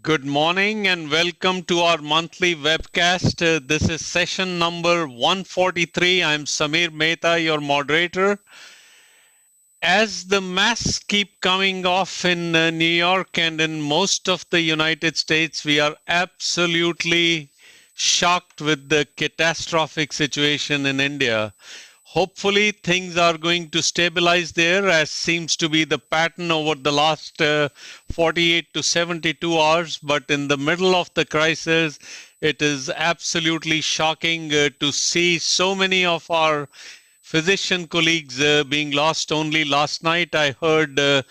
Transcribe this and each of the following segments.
Good morning and welcome to our monthly webcast. This is session number 143. I'm Samir Mehta, your moderator. As the masks keep coming off in New York and in most of the United States, we are absolutely shocked with the catastrophic situation in India. Hopefully things are going to stabilize there, as seems to be the pattern over the last 48 to 72 hours. But in the middle of the crisis, it is absolutely shocking to see so many of our physician colleagues being lost. Only last night I heard the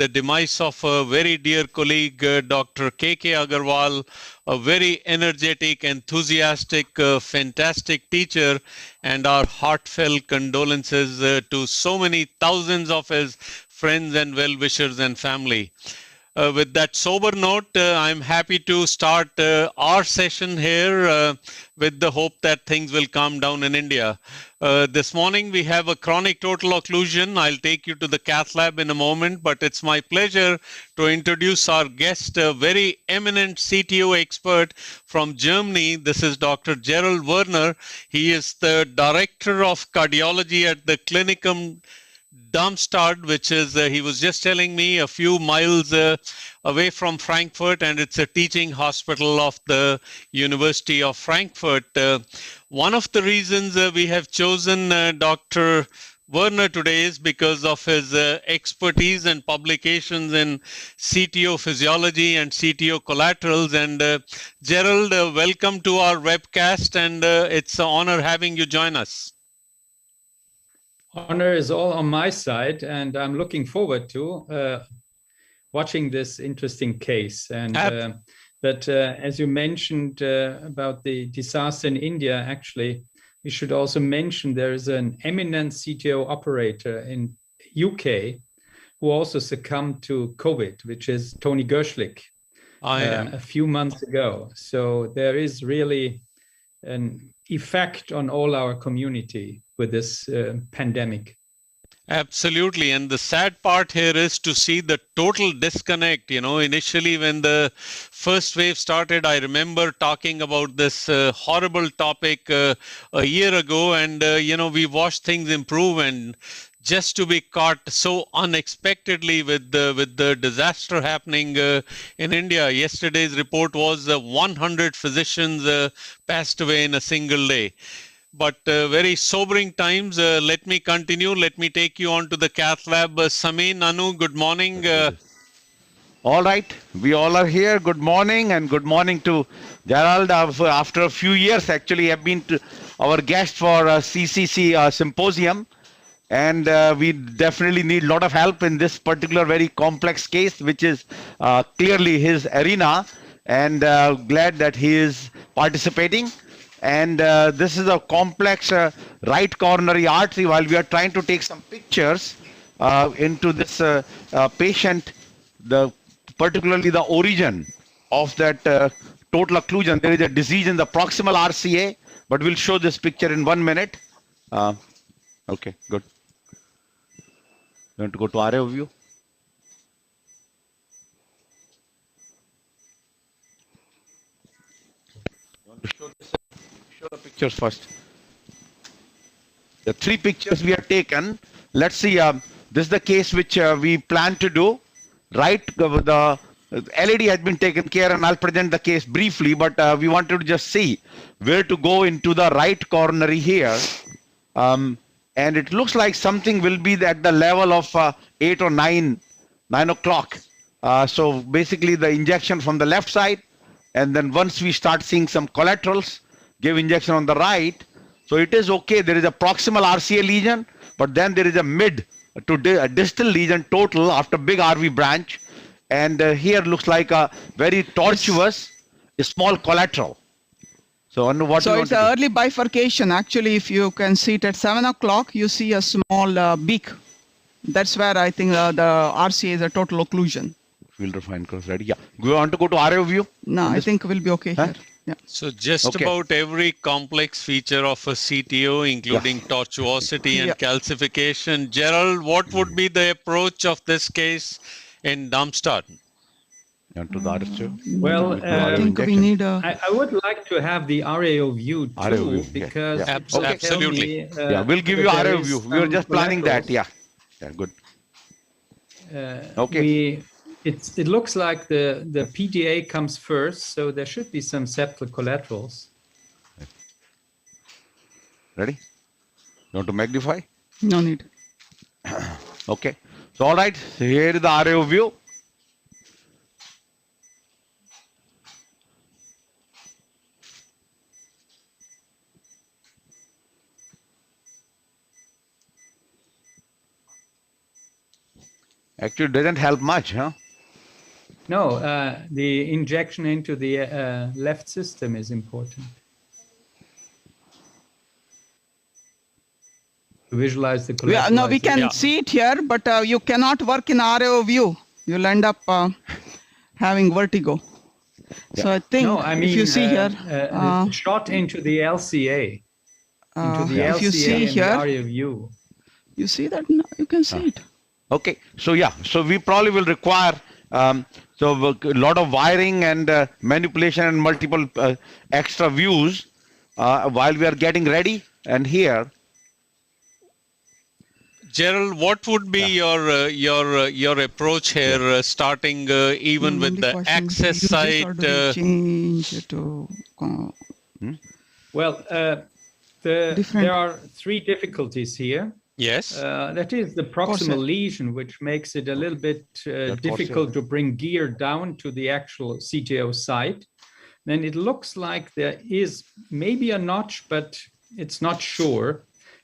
demise of a very dear colleague, Dr. K.K. Agarwal, a very energetic, enthusiastic, fantastic teacher, and our heartfelt condolences to so many thousands of his friends and well-wishers and family. With that sober note, I'm happy to start our session here with the hope that things will calm down in India. This morning we have a chronic total occlusion. I'll take you to the cath lab in a moment, but it's my pleasure to introduce our guest, a very eminent CTO expert from Germany. This is Dr. Gerald Werner. He is the Director of Cardiology at the Klinikum Darmstadt, which is, he was just telling me, a few miles away from Frankfurt, and it's a teaching hospital of the University of Frankfurt. One of the reasons we have chosen Dr. Werner today is because of his expertise and publications in CTO physiology and CTO collaterals. And Gerald, welcome to our webcast, and it's an honor having you join us. Honor is all on my side, and I'm looking forward to watching this interesting case. And as you mentioned about the disaster in India, actually, we should also mention there is an eminent CTO operator in UK who also succumbed to COVID, which is Tony Gershlik, a few months ago. So there is really an effect on all our community with this pandemic. Absolutely. And the sad part here is to see the total disconnect. You know, initially when the first wave started, I remember talking about this horrible topic a year ago, and, you know, we watched things improve, and just to be caught so unexpectedly with the disaster happening in India. Yesterday's report was 100 physicians passed away in a single day. But very sobering times. Let me continue. Let me take you on to the cath lab. Samin, Anu, good morning. All right, we all are here. Good morning, and good morning to Gerald. After a few years, actually, I've been our guest for CCC symposium, and we definitely need a lot of help in this particular very complex case, which is clearly his arena, and glad that he is participating. And this is a complex right coronary artery. While we are trying to take some pictures into this patient, particularly the origin of that total occlusion. There is a disease in the proximal RCA, but we'll show this picture in 1 minute. Okay, good. You want to go to RA view? You want to show this? Show the pictures first. The 3 pictures we have taken. Let's see. This is the case which we plan to do. Right, the LED has been taken care, and I'll present the case briefly. But we wanted to just see where to go into the right coronary here, and it looks like something will be at the level of 8 or 9 o'clock. So basically, the injection from the left side, and then once we start seeing some collaterals, give injection on the right. So it is okay. There is a proximal RCA lesion, but then there is a mid to distal lesion total after big RV branch. And here looks like a very tortuous, small collateral. So it's an early bifurcation. Actually, if you can see it at 7 o'clock, you see a small beak. That's where I think the RCA is a total occlusion. Field refine cross ready. Yeah. Do you want to go to RA view? No, I think we'll be okay here. Yeah. So just about every complex feature of a CTO, including tortuosity and calcification. Gerald, what would be the approach of this case in Darmstadt? To the RSO? Well, I think we need a... I would like to have the RAO view too, RAO view, because yeah. it will tell Absolutely. me, Yeah, we'll give you RAO view. We were just planning that. Yeah. Yeah, good. Okay. It looks like the PDA comes first, so there should be some septal collaterals. Ready? You want to magnify? No need. Okay. So, all right. So here is the RAO view. Actually, it doesn't help much, huh? No, the injection into the left system is important. To visualize the collateral. No, we can see it here, but you cannot work in RAO view. You'll end up having vertigo. Yeah. So I think if you see here, shot into the LCA, into the if LCA you see here, the RAO view. You see that? No, you can see it. Okay, so yeah, so we probably will require a lot of wiring and manipulation and multiple extra views while we are getting ready. And here, Gerald, what would be your approach here, starting even with the access site? Change to. Well, there are three difficulties here. Yes. That is the proximal lesion, which makes it a little bit difficult to bring gear down to the actual CTO site. Then it looks like there is maybe a notch, but it's not sure.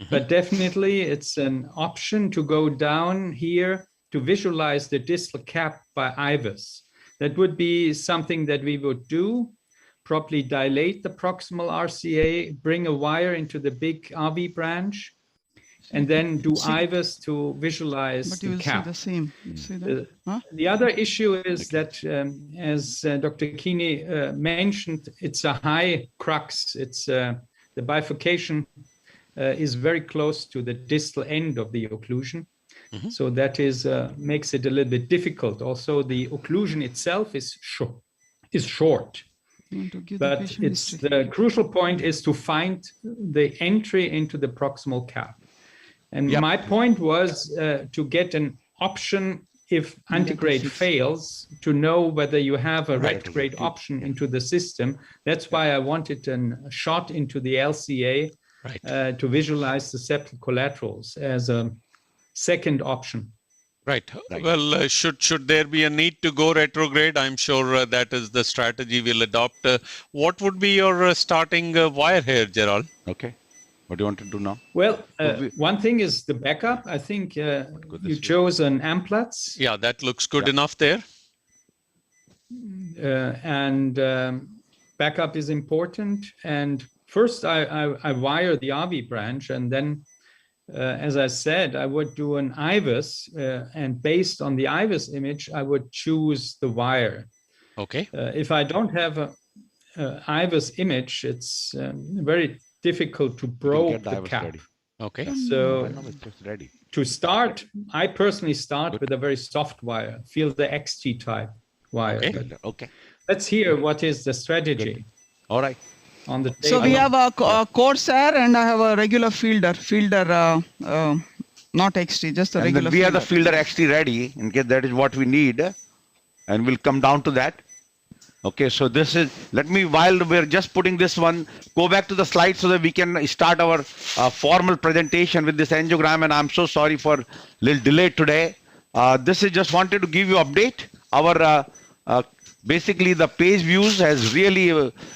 But definitely it's an option to go down here to visualize the distal cap by IVUS. That would be something that we would do, properly dilate the proximal RCA, bring a wire into the big RV branch, and then do IVUS to visualize the cap. But you will see the same. The other issue is that, as Dr. Keeney mentioned, it's a high crux. It's the bifurcation is very close to the distal end of the occlusion. So that is makes it a little bit difficult. Also, the occlusion itself is short. But it's the crucial point is to find the entry into the proximal cap. And my point was to get an option if antegrade fails, to know whether you have a retrograde option into the system. That's why I wanted a shot into the LCA to visualize the septal collaterals as a second option. Right. Well, should there be a need to go retrograde, I'm sure that is the strategy we'll adopt. What would be your starting wire here, Gerald? Okay. What do you want to do now? Well, one thing is the backup. I think you chose an Amplatz. Yeah, that looks good enough there. And backup is important. And first, I wire the RV branch, and then, as I said, I would do an IVUS, and based on the IVUS image, I would choose the wire. Okay. If I don't have a IVUS image, it's very difficult to probe the cap. Ready. Okay. So to start, I personally start with a very soft wire, feel the XT type wire. Okay. Let's hear what is the strategy. All right. On the table. So we have a Corsair and I have a regular fielder, not XT, just a regular. And we have the fielder XT ready in case that is what we need, and we'll come down to that. Okay, so this is, let me, while we're just putting this one, go back to the slide so that we can start our formal presentation with this angiogram. And I'm so sorry for a little delay today. This is just wanted to give you update. Our basically the page views has really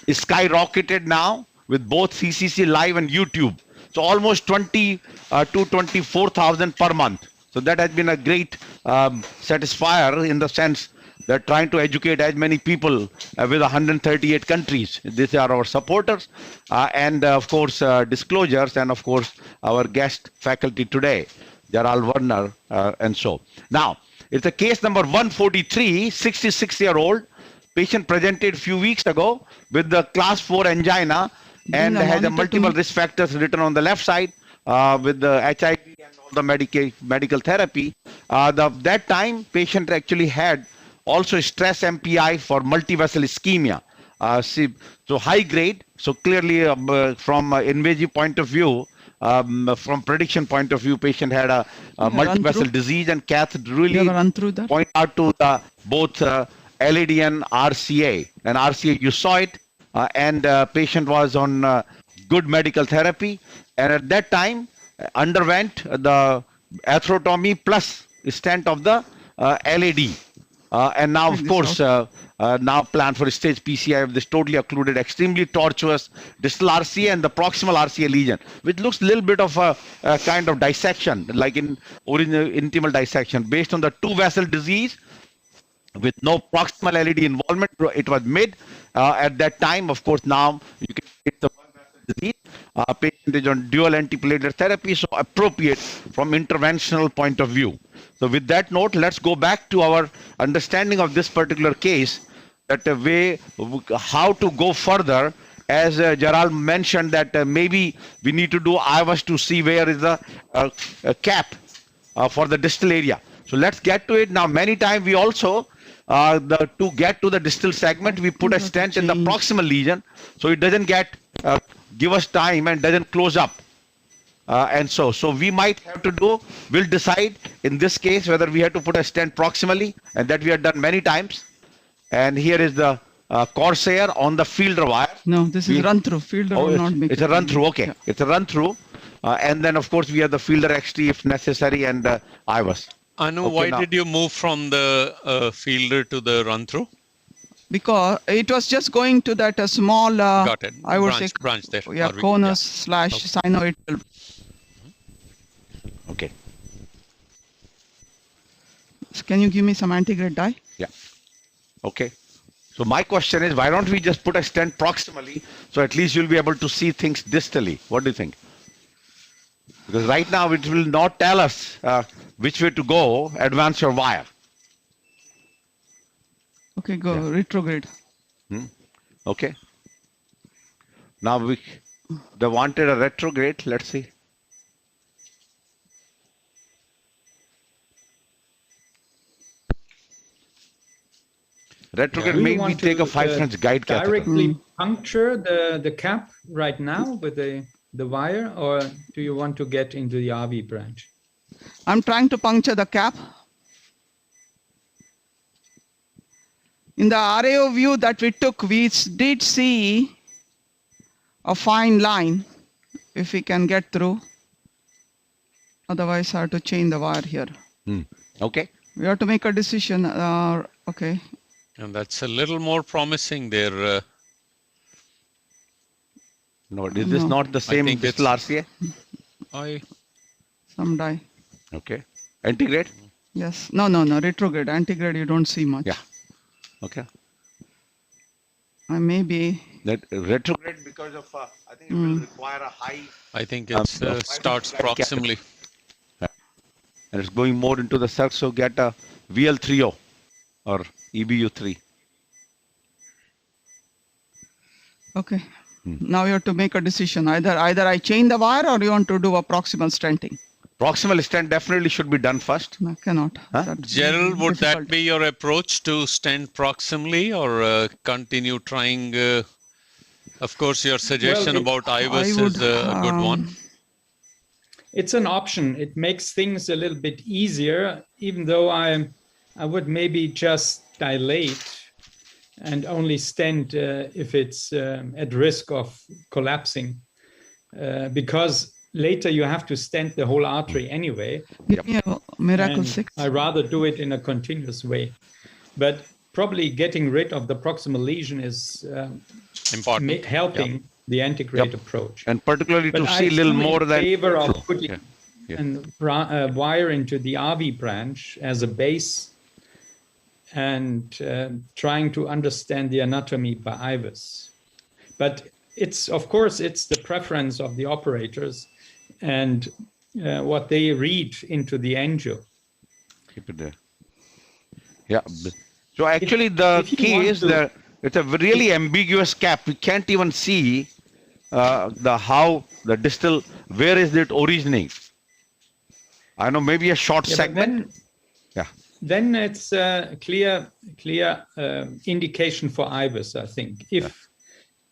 skyrocketed now with both CCC Live and YouTube. So almost 20 to 24,000 per month. So that has been a great satisfier in the sense they're trying to educate as many people with 138 countries. These are our supporters and of course disclosures, and of course our guest faculty today, Gerald Werner and so. Now, it's a case number 143, 66-year-old patient presented a few weeks ago with the class 4 angina and has a multiple risk factors written on the left side with the HIV and all the medical therapy. That time patient actually had also stress MPI for multivessel ischemia. So high grade. So clearly from invasive point of view, from prediction point of view, patient had a multivessel disease, and cath really point out to the both LAD and RCA. And RCA, you saw it, and patient was on good medical therapy, and at that time underwent the atherectomy plus stent of the LAD. And now, of course, now plan for stage PCI of this totally occluded, extremely tortuous distal RCA and the proximal RCA lesion, which looks a little bit of a kind of dissection, like in original intimal dissection, based on the two-vessel disease with no proximal LAD involvement. It was mid at that time. Of course, now you can get the one-vessel disease. Patient is on dual antiplatelet therapy, so appropriate from interventional point of view. So with that note, let's go back to our understanding of this particular case, that the way how to go further. As Gerald mentioned, that maybe we need to do IVUS to see where is the cap for the distal area. So let's get to it. Now, many times we also, to get to the distal segment, we put a stent in the proximal lesion, so it doesn't get give us time and doesn't close up. And so we might have to do, we'll decide in this case whether we have to put a stent proximally, and that we have done many times. And here is the Corsair on the fielder wire. No, this is run through. Fielder will not make it. It's a run through, okay. Yeah. It's a run through. And then, of course, we have the fielder XT if necessary, and IVUS. Anu, okay, why did you move from the fielder to the run through? Because it was just going to that small, got it. I would say, branch there. Yeah, conus slash synovial. Okay. So can you give me some antigrade dye? Yeah. Okay. So my question is, why don't we just put a stent proximally, so at least you'll be able to see things distally? What do you think? Because right now it will not tell us which way to go, advance your wire. Okay, go retrograde. Okay. Now they wanted a retrograde. Let's see. Retrograde, maybe we take a 5 French guide catheter. Directly puncture the cap right now with the wire, or do you want to get into the RV branch? I'm trying to puncture the cap. In the RAO view that we took, we did see a fine line, if we can get through. Otherwise, I have to change the wire here. Okay. We have to make a decision. Okay. And that's a little more promising there. No, is this not the same distal RCA? Some dye. Okay. Antigrade? Yes. No. Retrograde. Antigrade, you don't see much. Yeah. Okay. Maybe. That retrograde, because of, I think it will require a high. I think it starts proximally. And it's going more into the cell, so get a VL30 or EBU3. Okay. Now you have to make a decision. Either I change the wire, or you want to do a proximal stenting. Proximal stent definitely should be done first. No, cannot. Huh? Gerald, would that be your approach, to stent proximally, or continue trying? Of course, your suggestion about IVUS is a good one. It's an option. It makes things a little bit easier, even though I would maybe just dilate and only stent if it's at risk of collapsing, because later you have to stent the whole artery anyway. Give me a miracle 6. I rather do it in a continuous way. But probably getting rid of the proximal lesion is important, helping the antigrade approach. And particularly to see a little more than... in favor of putting a wire into the RV branch as a base, and trying to understand the anatomy by IVUS. But of course, it's the preference of the operators and what they read into the angio. Keep it there. Yeah. So actually the key is that it's a really ambiguous cap. We can't even see how the distal, where is it originating? I know maybe a short segment. then it's a clear indication for IVUS, I think. If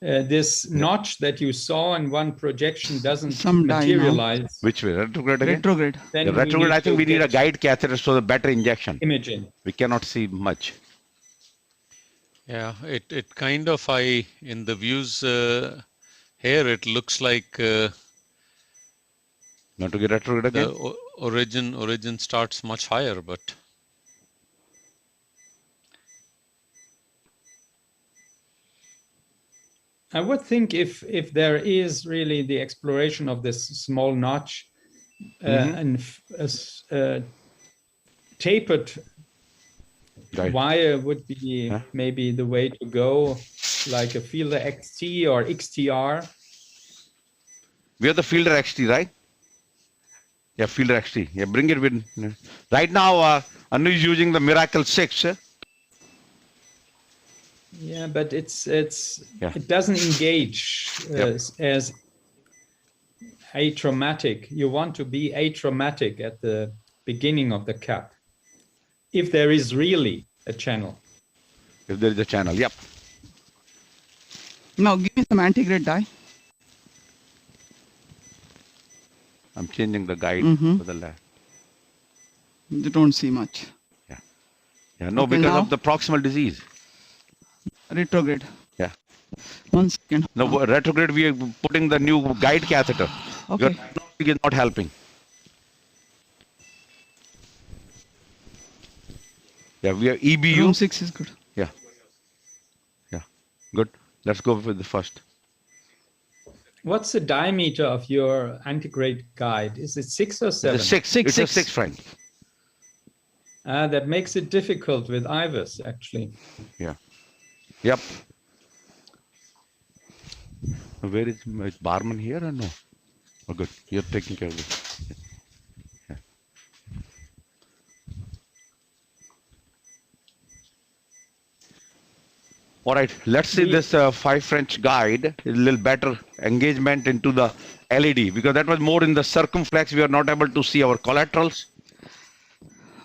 this notch that you saw in one projection doesn't materialize. Which way? Retrograde again? Retrograde. Then The retrograde, I think we need a guide catheter so the better injection. Imaging. We cannot see much. Yeah, it kind of, in the views here, it looks like Not to get retrograde again? the origin starts much higher, but I would think if there is really the exploration of this small notch and a tapered wire would be maybe the way to go, like a Fielder XT or XTR. We have the Fielder XT, right? Yeah, Fielder XT. Yeah, bring it with. Right now, Anu is using the Miracle 6. Yeah, but it doesn't engage as atraumatic. You want to be atraumatic at the beginning of the cap, if there is really a channel. If there is a channel, yep. Now give me some anti-grade dye. I'm changing the guide for the left. You don't see much. Yeah, no, Okay, because now? of the proximal disease. Retrograde. Yeah. 1 second. No, retrograde, we are putting the new guide catheter. Okay. It is not helping. Yeah, we are EBU. Room 6 is good. Yeah. Yeah. Good. Let's go with the first. What's the diameter of your antigrade guide? Is it 6 or 7? It's a 6. It's a 6, friend. That makes it difficult with IVUS, actually. Yeah. Yep. Where is Barman here or no? Oh, good. You're taking care of it. Yeah. All right. Let's see this 5 French guide. A little better engagement into the LED because that was more in the circumflex. We are not able to see our collaterals.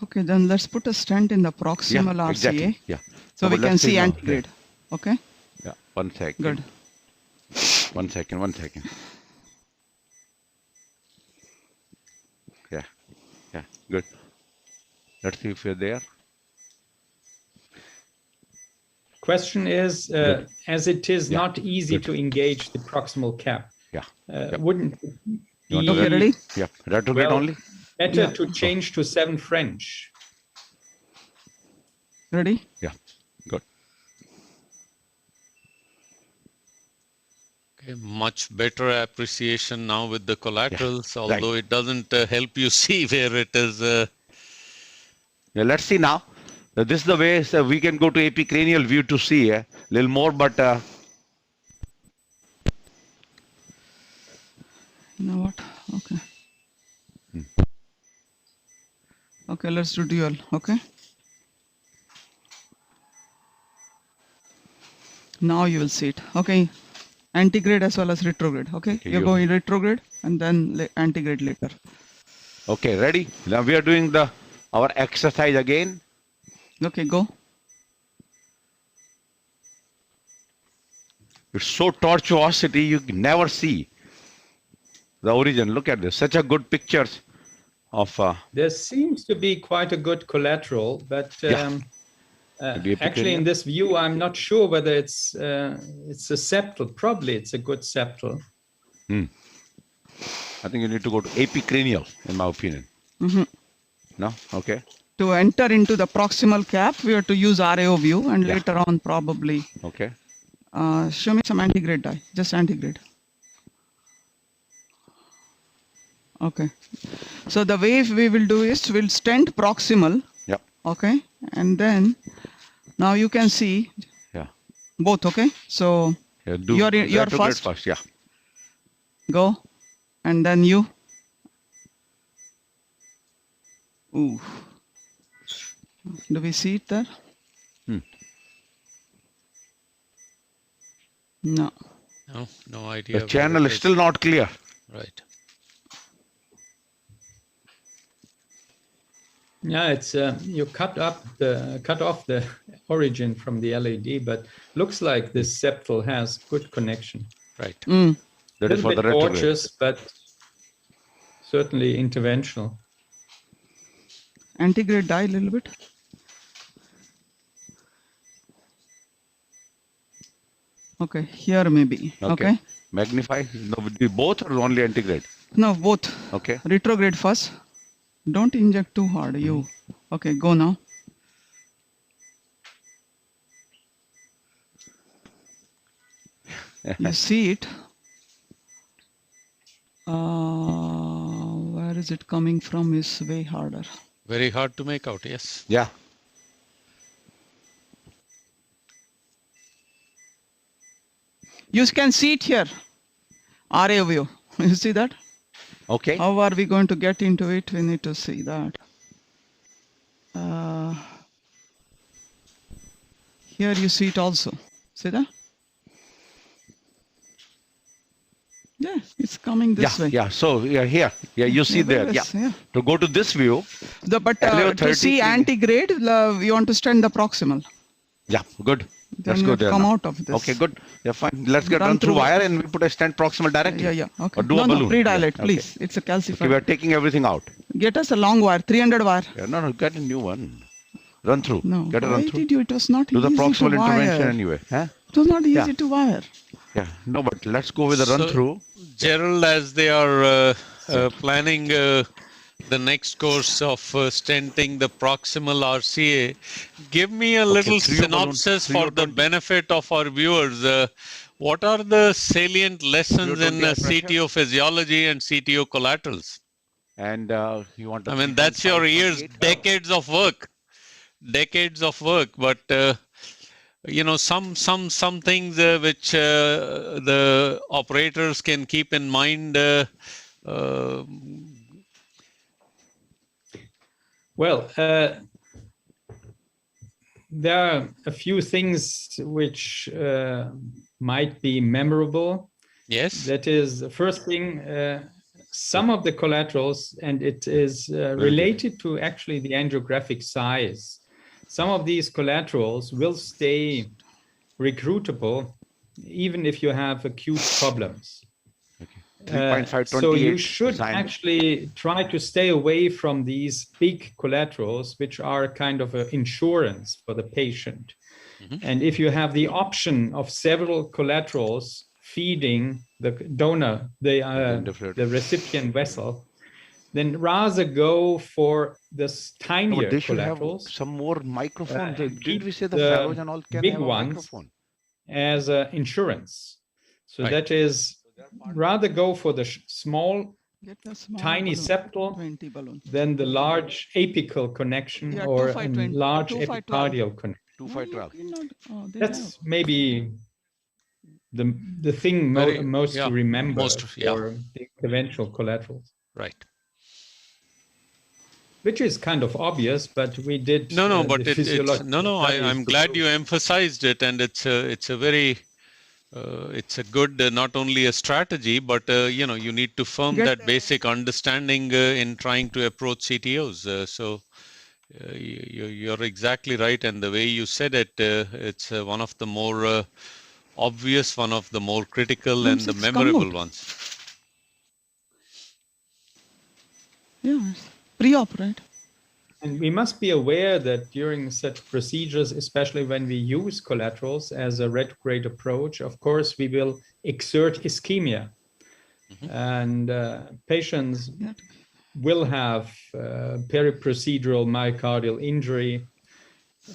Okay, then let's put a stent in the proximal RCA. Exactly. Yeah. So we can see now. antigrade. Okay. Yeah. 1 second. Good. 1 second. 1 second. Yeah. Yeah. Good. Let's see if we're there. Question is, as it is not easy to engage the proximal cap, wouldn't it be Okay, ready? Yeah. Retrograde only? better to change to 7 French? Ready? Yeah. Good. okay, much better appreciation now with the collaterals, although it doesn't help you see where it is. Yeah, let's see now. This is the way we can go to epicranial view to see a little more, but You know what? Okay. Okay, let's do dual. Okay. Now you will see it. Okay. Antigrade as well as retrograde. Okay. You're going retrograde and then antigrade later. okay, ready? Now we are doing our exercise again. Okay, go. It's so tortuosity, you never see the origin. Look at this, such a good pictures of. There seems to be quite a good collateral, but actually in this view, I'm not sure whether it's a septal. Probably it's a good septal. I think you need to go to epicranial, in my opinion. No? Okay. To enter into the proximal cap, we have to use RAO view and later on probably. Okay. Show me some antigrade dye, just antigrade. Okay. So the way we will do is we'll stent proximal. Yep. Okay. And then now you can see both. Okay. So you're first. Yeah. Go. And then you. Ooh. Do we see it there? No. No idea. The channel is still not clear. Right. Yeah, it's you cut off the origin from the LAD, but looks like this septal has good connection. Right. That is for the retrograde. Tortuous, but certainly interventional. Antegrade dye a little bit. Okay, here maybe. Okay. Magnify. No, both or only antegrade? No, both. Okay. Retrograde first. Don't inject too hard. You. Okay, go now. You see it. Where is it coming from is way harder. Very hard to make out, yes. Yeah. You can see it here. RA view. You see that? Okay. How are we going to get into it? We need to see that. Here you see it also. See that? Yeah, it's coming this way. Yeah. So you're here. Yeah, you see there. Yeah. To go to this view. But to see antegrade, you want to stand the proximal. Yeah, good. Then Let's go there. Come now. out of this. Okay, good. Yeah, fine. Let's get run through wire and we put a stent proximal directly. Yeah. Okay. Or do a balloon. No, pre-dilate, Yeah, please. It's a calcified. Okay, we are taking everything out. Get us a long wire, 300 wire. Yeah, no, get a new one. Run through. No, get a why run through. did you? It was not Do easy the proximal to wire. intervention anyway. Huh? It was not easy to wire. Yeah, no, but let's go with the run through. Gerald, as they are planning the next course of stenting the proximal RCA, give me a little synopsis for the benefit of our viewers. What are the salient lessons in CTO physiology and CTO collaterals? And you want to... I mean, that's your years, decades of work. But you know, some things which the operators can keep in mind. Well, there are a few things which might be memorable. Yes. That is the first thing. Some of the collaterals, and it is related to actually the angiographic size. Some of these collaterals will stay recruitable even if you have acute problems. So you should actually try to stay away from these big collaterals, which are kind of an insurance for the patient. And if you have the option of several collaterals feeding the donor, the recipient vessel, then rather go for this tinier collaterals. Have some more microphone. Did we say the fellows and all can big have a ones microphone? As insurance? So that is rather go for the small, tiny septal than the large apical connection or a large epicardial connection. 2512. That's maybe the thing most to remember for the interventional collaterals. Right. Which is kind of obvious, but we did. But I'm glad you emphasized it, and it's a very it's a good not only a strategy, but you know, you need to firm that basic understanding in trying to approach CTOs. So you're exactly right, and the way you said it, it's one of the more obvious, one of the more critical, and the memorable ones. Yeah, pre-op, right? And we must be aware that during such procedures, especially when we use collaterals as a retrograde approach, of course, we will exert ischemia. And patients will have periprocedural myocardial injury,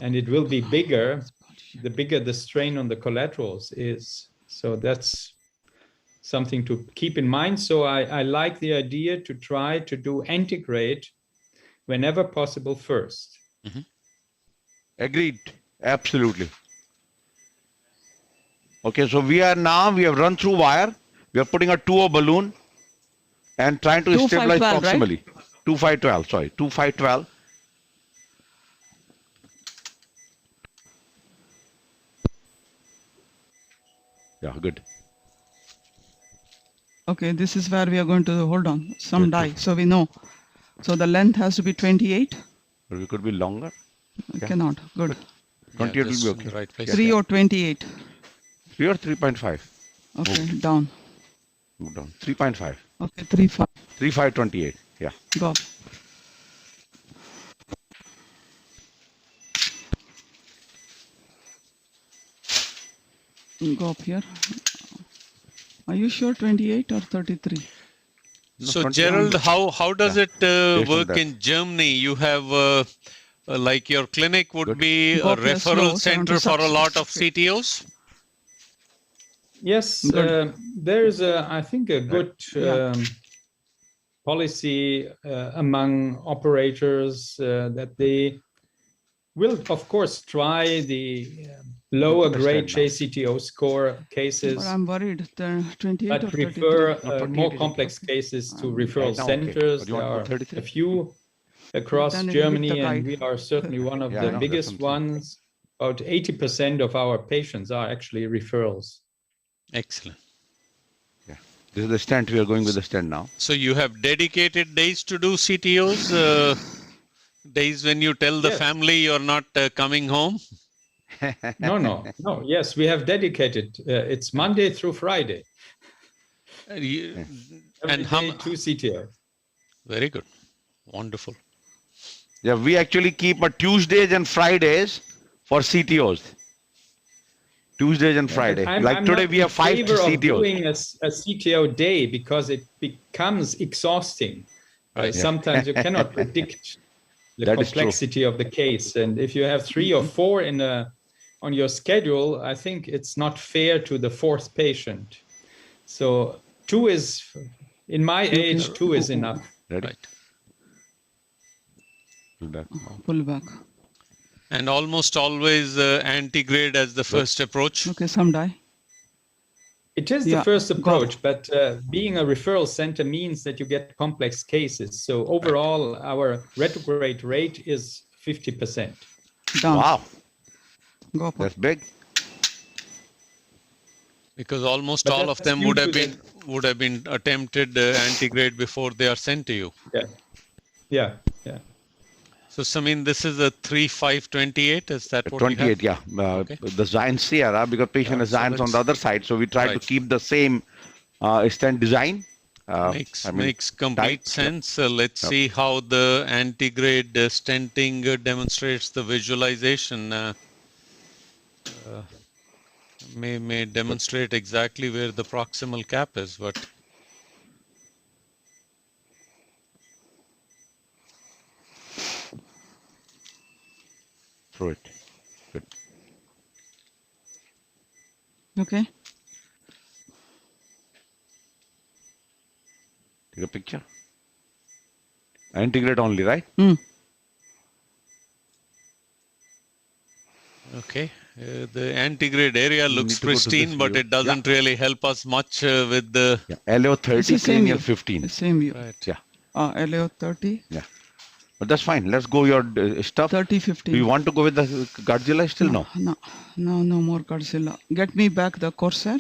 and it will be bigger, the bigger the strain on the collaterals is. So that's something to keep in mind. So I like the idea to try to do antegrade whenever possible first. Agreed. Absolutely. Okay, so we have run through wire. We are putting a 2O balloon and trying to stabilize proximally. Right? 2512, sorry, 2512. Yeah, good. Okay, this is where we are going to hold on some dye, so we know. So the length has to be 28. Or it could be longer. I cannot. Good. 28 just will in be the okay. right place. 3 or 28. 3 or 3.5. Okay, down. Move down. 3.5. Okay, 3, 5. 3.528. Yeah. Go up. Go up here. Are you sure 28 or 33? So 21. Gerald, how does it Based on work that. in Germany? You have like your clinic would Good. be Go a up here referral slow, so I want center to for a suck. lot of Okay. CTOs. Yes, Good. there is I think a good Yeah. policy among operators that they will, of course, try the lower grade Understand JCTO score But cases, I'm worried. The 28 but or 33. refer No, 28 more is complex okay. cases to Um, referral Right now, okay. centers. Or you There want to are go a 33? few across Then it'll hit the Germany, and guide. we are certainly one of Yeah, I the know, that's biggest what I'm saying. ones. About 80% of our patients are actually referrals. Excellent. Yeah. This is the stent. We are going with the stent now. So you have dedicated days to do CTOs, days when you tell the Yes. family you're not coming home. No. Yes, we have dedicated. It's Monday through Friday. You- Every and how? day, 2 CTO. Very good, wonderful. Yeah, we actually keep a Tuesdays and Fridays for CTOs. Tuesdays and Yeah, Friday. but Like I'm today, not we in have 5 favor of CTOs. doing a CTO day because it becomes exhausting. Right. Sometimes you cannot predict the That is true. complexity of the case, and if you have 3 or 4 on your schedule, I think it's not fair to the 4th patient. So 2 is, in my age, 2 is enough. Ready? Right. Do that. Pull back. And almost always anti-grade as the first approach. Okay, some die. It is the Yeah, first go. approach, but being a referral center means that you get complex cases. So overall, our retrograde rate is 50%. Down. Wow, Go up. that's big. Because almost But all of that's them due would have to been attempted anti-grade before they are sent to you. Yeah. So Samin, this is a 3.528. Is that what we 28, have? yeah. Okay. The Xience Sierra, because patient has so Xience on let's- the other side, so we try to Right. keep the same stent design. Makes complete tight. sense. Let's see how the anti-grade stenting demonstrates the visualization. May demonstrate exactly where the proximal cap is, but Through it. Good. Okay. Take a picture. Anti-grade only, right? okay. The anti-grade area You looks need to go to this pristine, but view. it doesn't really help us much with the. Yeah. LO It's 30, the same cranial view. 15. The same view. Right. Yeah. LAO 30, Yeah. But that's fine. Let's go your stuff. 30, Do 15. you want to go with the Godzilla still? No. No more Godzilla. Get me back the Corsair.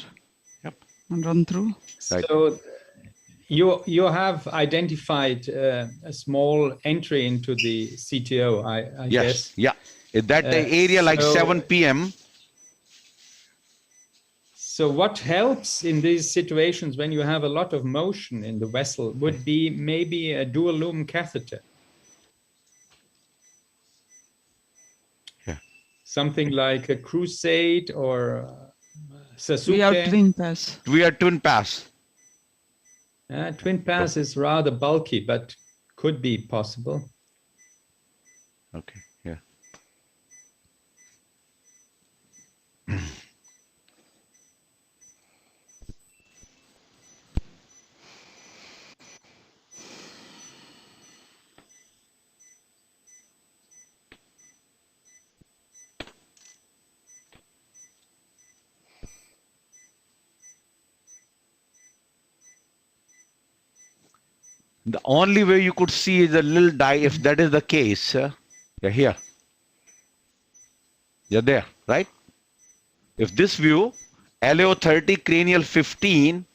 Yep. And run through. Right. So you have identified a small entry into the CTO, I Yes. guess. Yeah. At that area, like so- 7 p.m. So what helps in these situations when you have a lot of motion in the vessel would be maybe a dual lumen catheter. Yeah. Something like a Crusade or Sasuke. We have twin pass. We are twin pass. Twin pass is rather bulky, but could be possible. Okay. Yeah. The only way you could see is a little dye, if that is the case. You're here. You're there, right? If this view, LAO 30, cranial 15,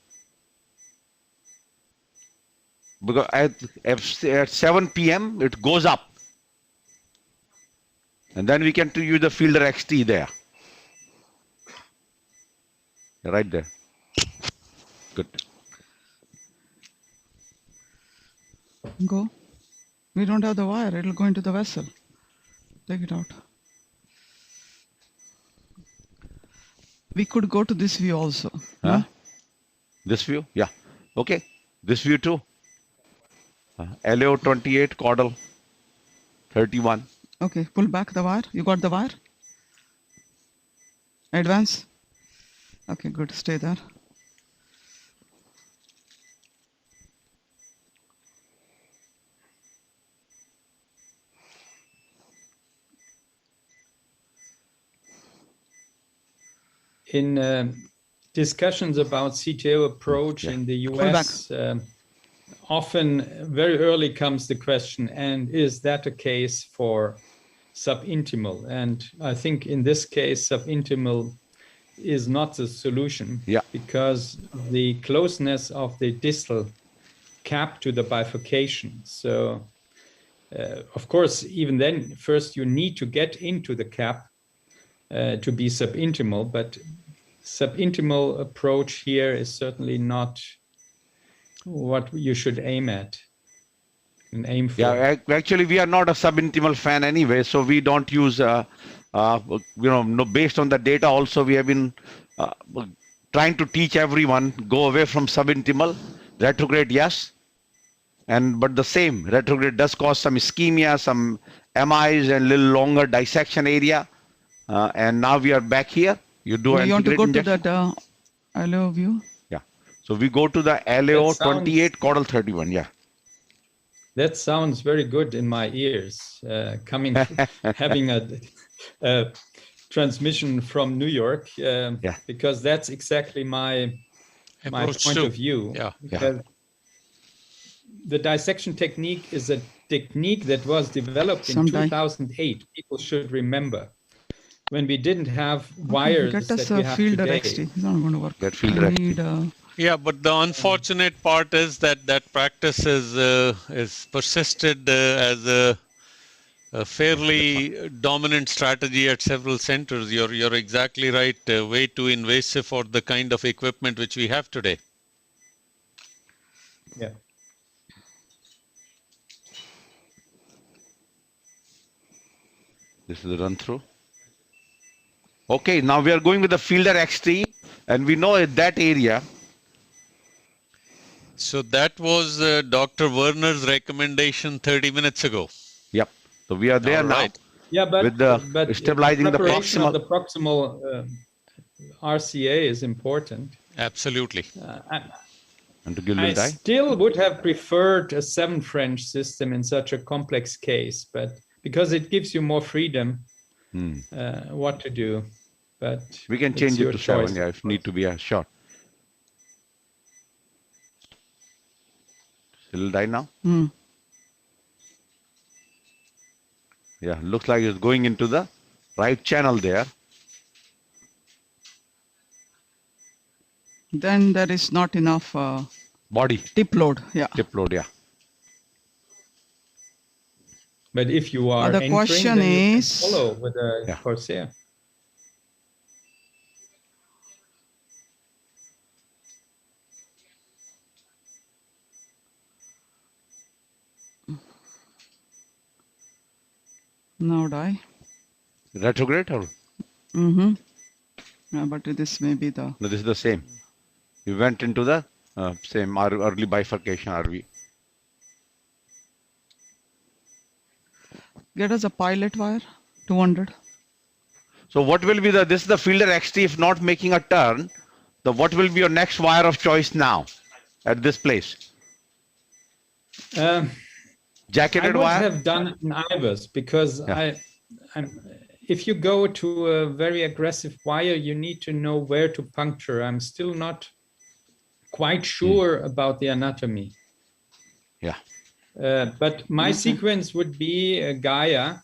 because at 7 p.m. it goes up. And then we can use the fielder XT there. Right there. Good. Go. We don't have the wire. It'll go into the vessel. Take it out. We could go to this view also. Huh? This view? Yeah. Okay. This view too. LAO 28, caudal 31. Okay, pull back the wire. You got the wire? Advance. Okay, good. Stay there. In discussions about CTO approach in the US, often very early comes the question, and is that a case for subintimal? And I think in this case, subintimal is not the solution because of the closeness of the distal cap to the bifurcation. So, of course, even then, first you need to get into the cap to be subintimal, but subintimal approach here is certainly not what you should aim at and aim for. Yeah, actually, we are not a subintimal fan anyway, so we don't use, based on the data also, we have been trying to teach everyone, go away from subintimal, retrograde, yes, but the same, retrograde does cause some ischemia, some MIs and little longer dissection area, and now we are back here. You want to go to that LAO view? Yeah. So we go to the LAO 28, caudal 31. Yeah. That sounds very good in my ears. Having a transmission from New York, because that's exactly my point of view. Yeah. The dissection technique is a technique that was developed in 2008. People should remember. When we didn't have wires that we have today. It's not going to work. That fielder XT. Yeah, but the unfortunate part is that practice is persisted as a fairly dominant strategy at several centers. You're exactly right. Way too invasive for the kind of equipment which we have today. Yeah. This is the run through. Okay, now we are going with the fielder XT, and we know that area. So that was Dr. Werner's recommendation 30 minutes ago. Yep. So we are there now. Yeah, but with the stabilizing the proximal. The proximal RCA is important. Absolutely. I still would have preferred a 7 French system in such a complex case, but because it gives you more freedom what to do. But we can change it to 7, if need to be a short. It'll die now. Yeah, looks like it's going into the right channel there. Then there is not enough body tip load. Yeah. Tip load, yeah. But if you are the question is, you can follow with a Corsair. Now die. Retrograde or? Yeah, but this may be the. No, this is the same. We went into the same early bifurcation RV. Get us a pilot wire, 200. So what will be this is the fielder XT if not making a turn. What will be your next wire of choice now at this place? Jacketed wire? I would have done an IVUS because if you go to a very aggressive wire, you need to know where to puncture. I'm still not quite sure about the anatomy. Yeah. But my sequence would be a Gaia.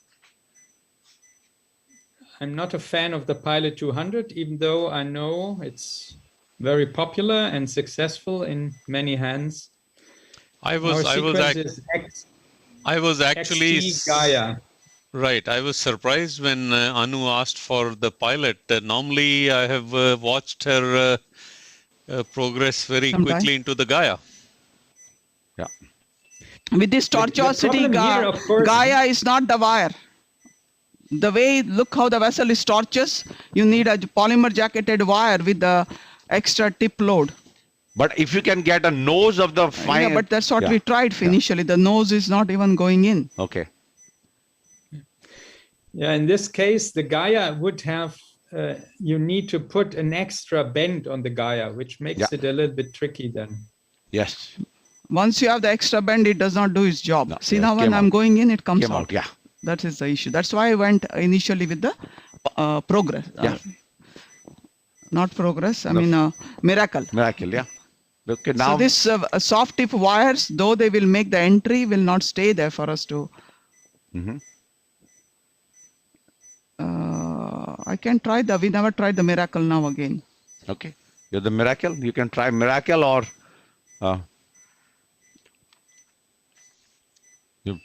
I'm not a fan of the Pilot 200, even though I know it's very popular and successful in many hands. I was actually XT Gaia. Right. I was surprised when Anu asked for the pilot. Normally, I have watched her progress very quickly into the Gaia. Yeah. With this tortuosity, Gaia is not the wire. The way, look how the vessel is tortuous, you need a polymer jacketed wire with the extra tip load. But if you can get a nose of the fine... Yeah, but that's what we tried initially. The nose is not even going in. Okay. Yeah, in this case, the Gaia would have, you need to put an extra bend on the Gaia, which makes it a little bit tricky then. Yes. Once you have the extra bend, it does not do its job. No, See, now when I'm going in, it comes out. Yeah. That is the issue. That's why I went initially with the progress. Not progress, I mean miracle. Miracle, yeah. Okay, now... So this soft tip wires, though they will make the entry, will not stay there for us to... I can try we never tried the miracle now again. Okay. You're the miracle. You can try miracle or...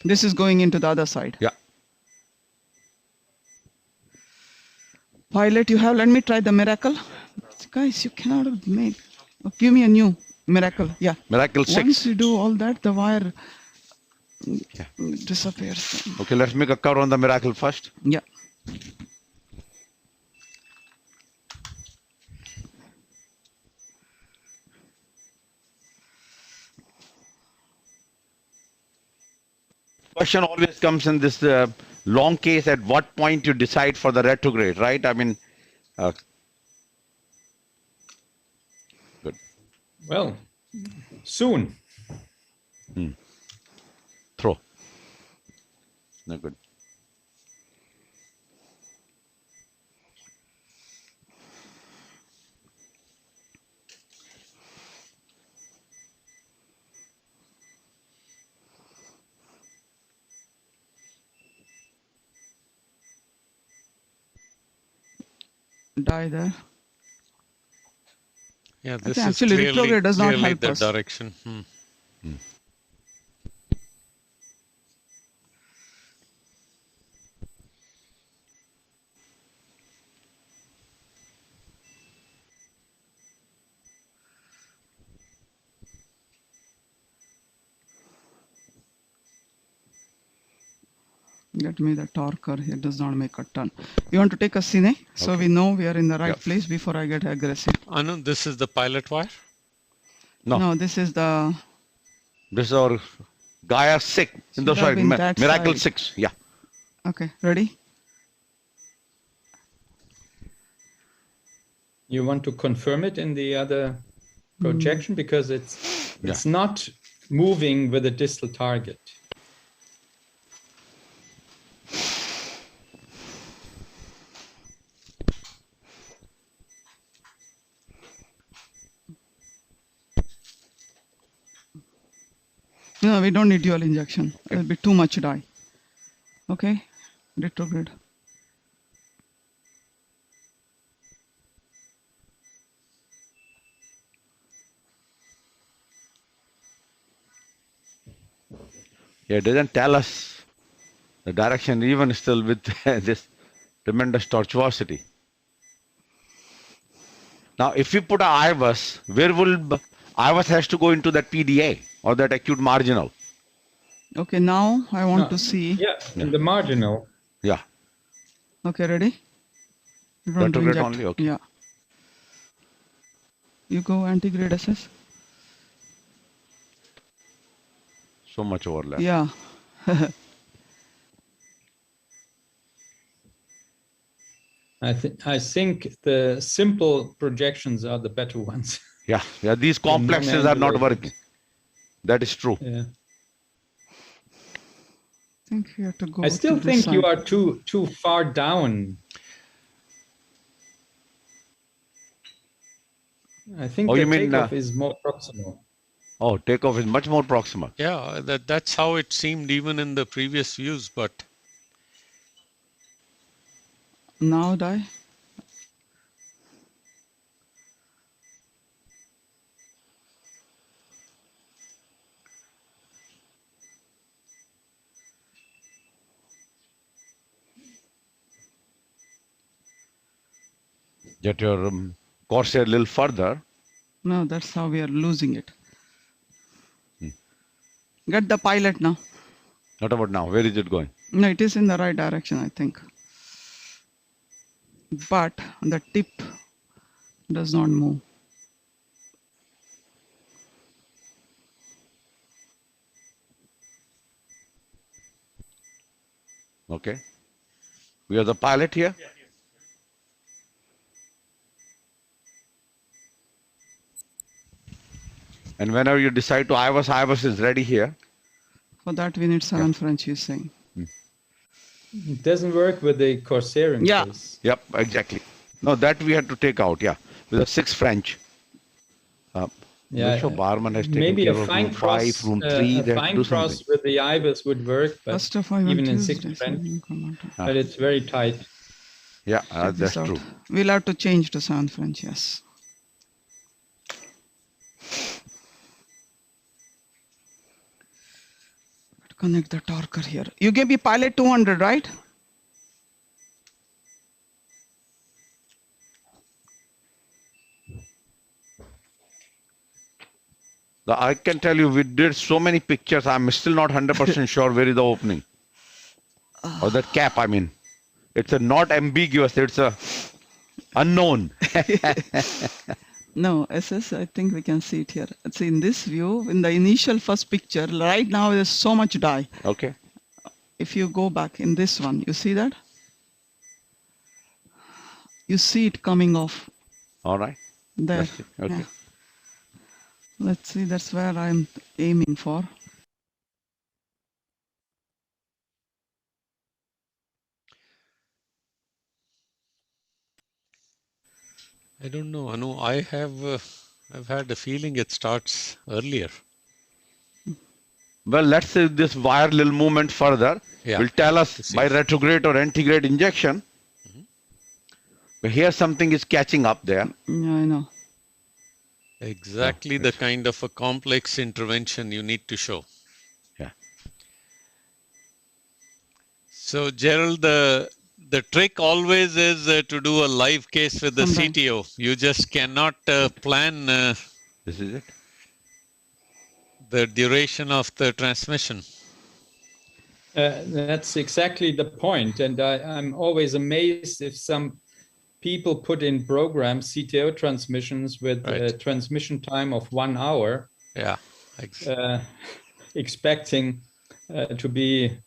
This is going into the other side. Yeah. Pilot you have, let me try the miracle. Guys, you cannot make... give me a new miracle. Yeah. Miracle 6. Once you do all that, the wire disappears. Okay, let's make a curve on the miracle first. Yeah. Question always comes in this long case, at what point you decide for the retrograde, right? I mean, good. Well, soon. Throw. No good. Die there. Yeah, this is actually retrograde does not help the us. direction. Get me the torquer. It does not make a ton. You want to take a cine so we know we are in the right place before I get aggressive. Anu, this is the pilot wire? No, this is the... This is our Gaia 6. Sorry, Miracle 6. Yeah. Okay, ready? You want to confirm it in the other projection because it's not moving with a distal target. No, we don't need dual injection. It will be too much dye. Okay, retrograde. Yeah, it doesn't tell us the direction even still with this tremendous tortuosity. Now, if we put a IVUS, where will IVUS has to go into that PDA or that acute marginal? Okay, now I want to see. Yeah, in the marginal. Yeah. Okay, ready? Retrograde only, okay. Yeah. You go antigrade SS. So much overlap. Yeah. I think the simple projections are the better ones. Yeah, these complexes are not working. That is true. Yeah. I think you have to go. I still think you are too far down. I think the takeoff is more proximal. Oh, takeoff is much more proximal. Yeah, that's how it seemed even in the previous views, but... Now die. Get your corsair a little further. No, that's how we are losing it. Get the pilot now. What about now? Where is it going? No, it is in the right direction, I think. But the tip does not move. Okay. We have the pilot here. Yeah. And whenever you decide to IVUS is ready here. For that, we need 7 French, you're saying. It doesn't work with the corsair in case. Yep, exactly. No, that we had to take out, yeah. With a 6 French. Barman has taken maybe care a of fine room cross, 5, room 3. a fine cross with the IVUS would work, but First of all, even in 6 French, but it's very tight. Yeah, that's true. We'll have to change to 7 French, yes. Connect the torquer here. You gave me pilot 200, right? I can tell you, we did so many pictures. I'm still not 100% sure where is the opening. Or that cap, I mean. It's a not ambiguous, it's a unknown. No, SS, I think we can see it here. See, in this view, in the initial first picture, right now there's so much dye. Okay. If you go back in this one, you see that? You see it coming off. All right. There. Okay. Yeah. Let's see, that's where I'm aiming for. I don't know, Anu. I've had a feeling it starts earlier. Well, let's say this wire little movement further will tell us by retrograde or antegrade injection. But here something is catching up there. Yeah, I know. Exactly the kind of a complex intervention you need to show. Yeah. So, Gerald, the trick always is to do a live case with the CTO. You just cannot plan this is it. The duration of the transmission. That's exactly the point. And I'm always amazed if some people put in programs CTO transmissions with a transmission time of 1 hour. Yeah. Expecting to be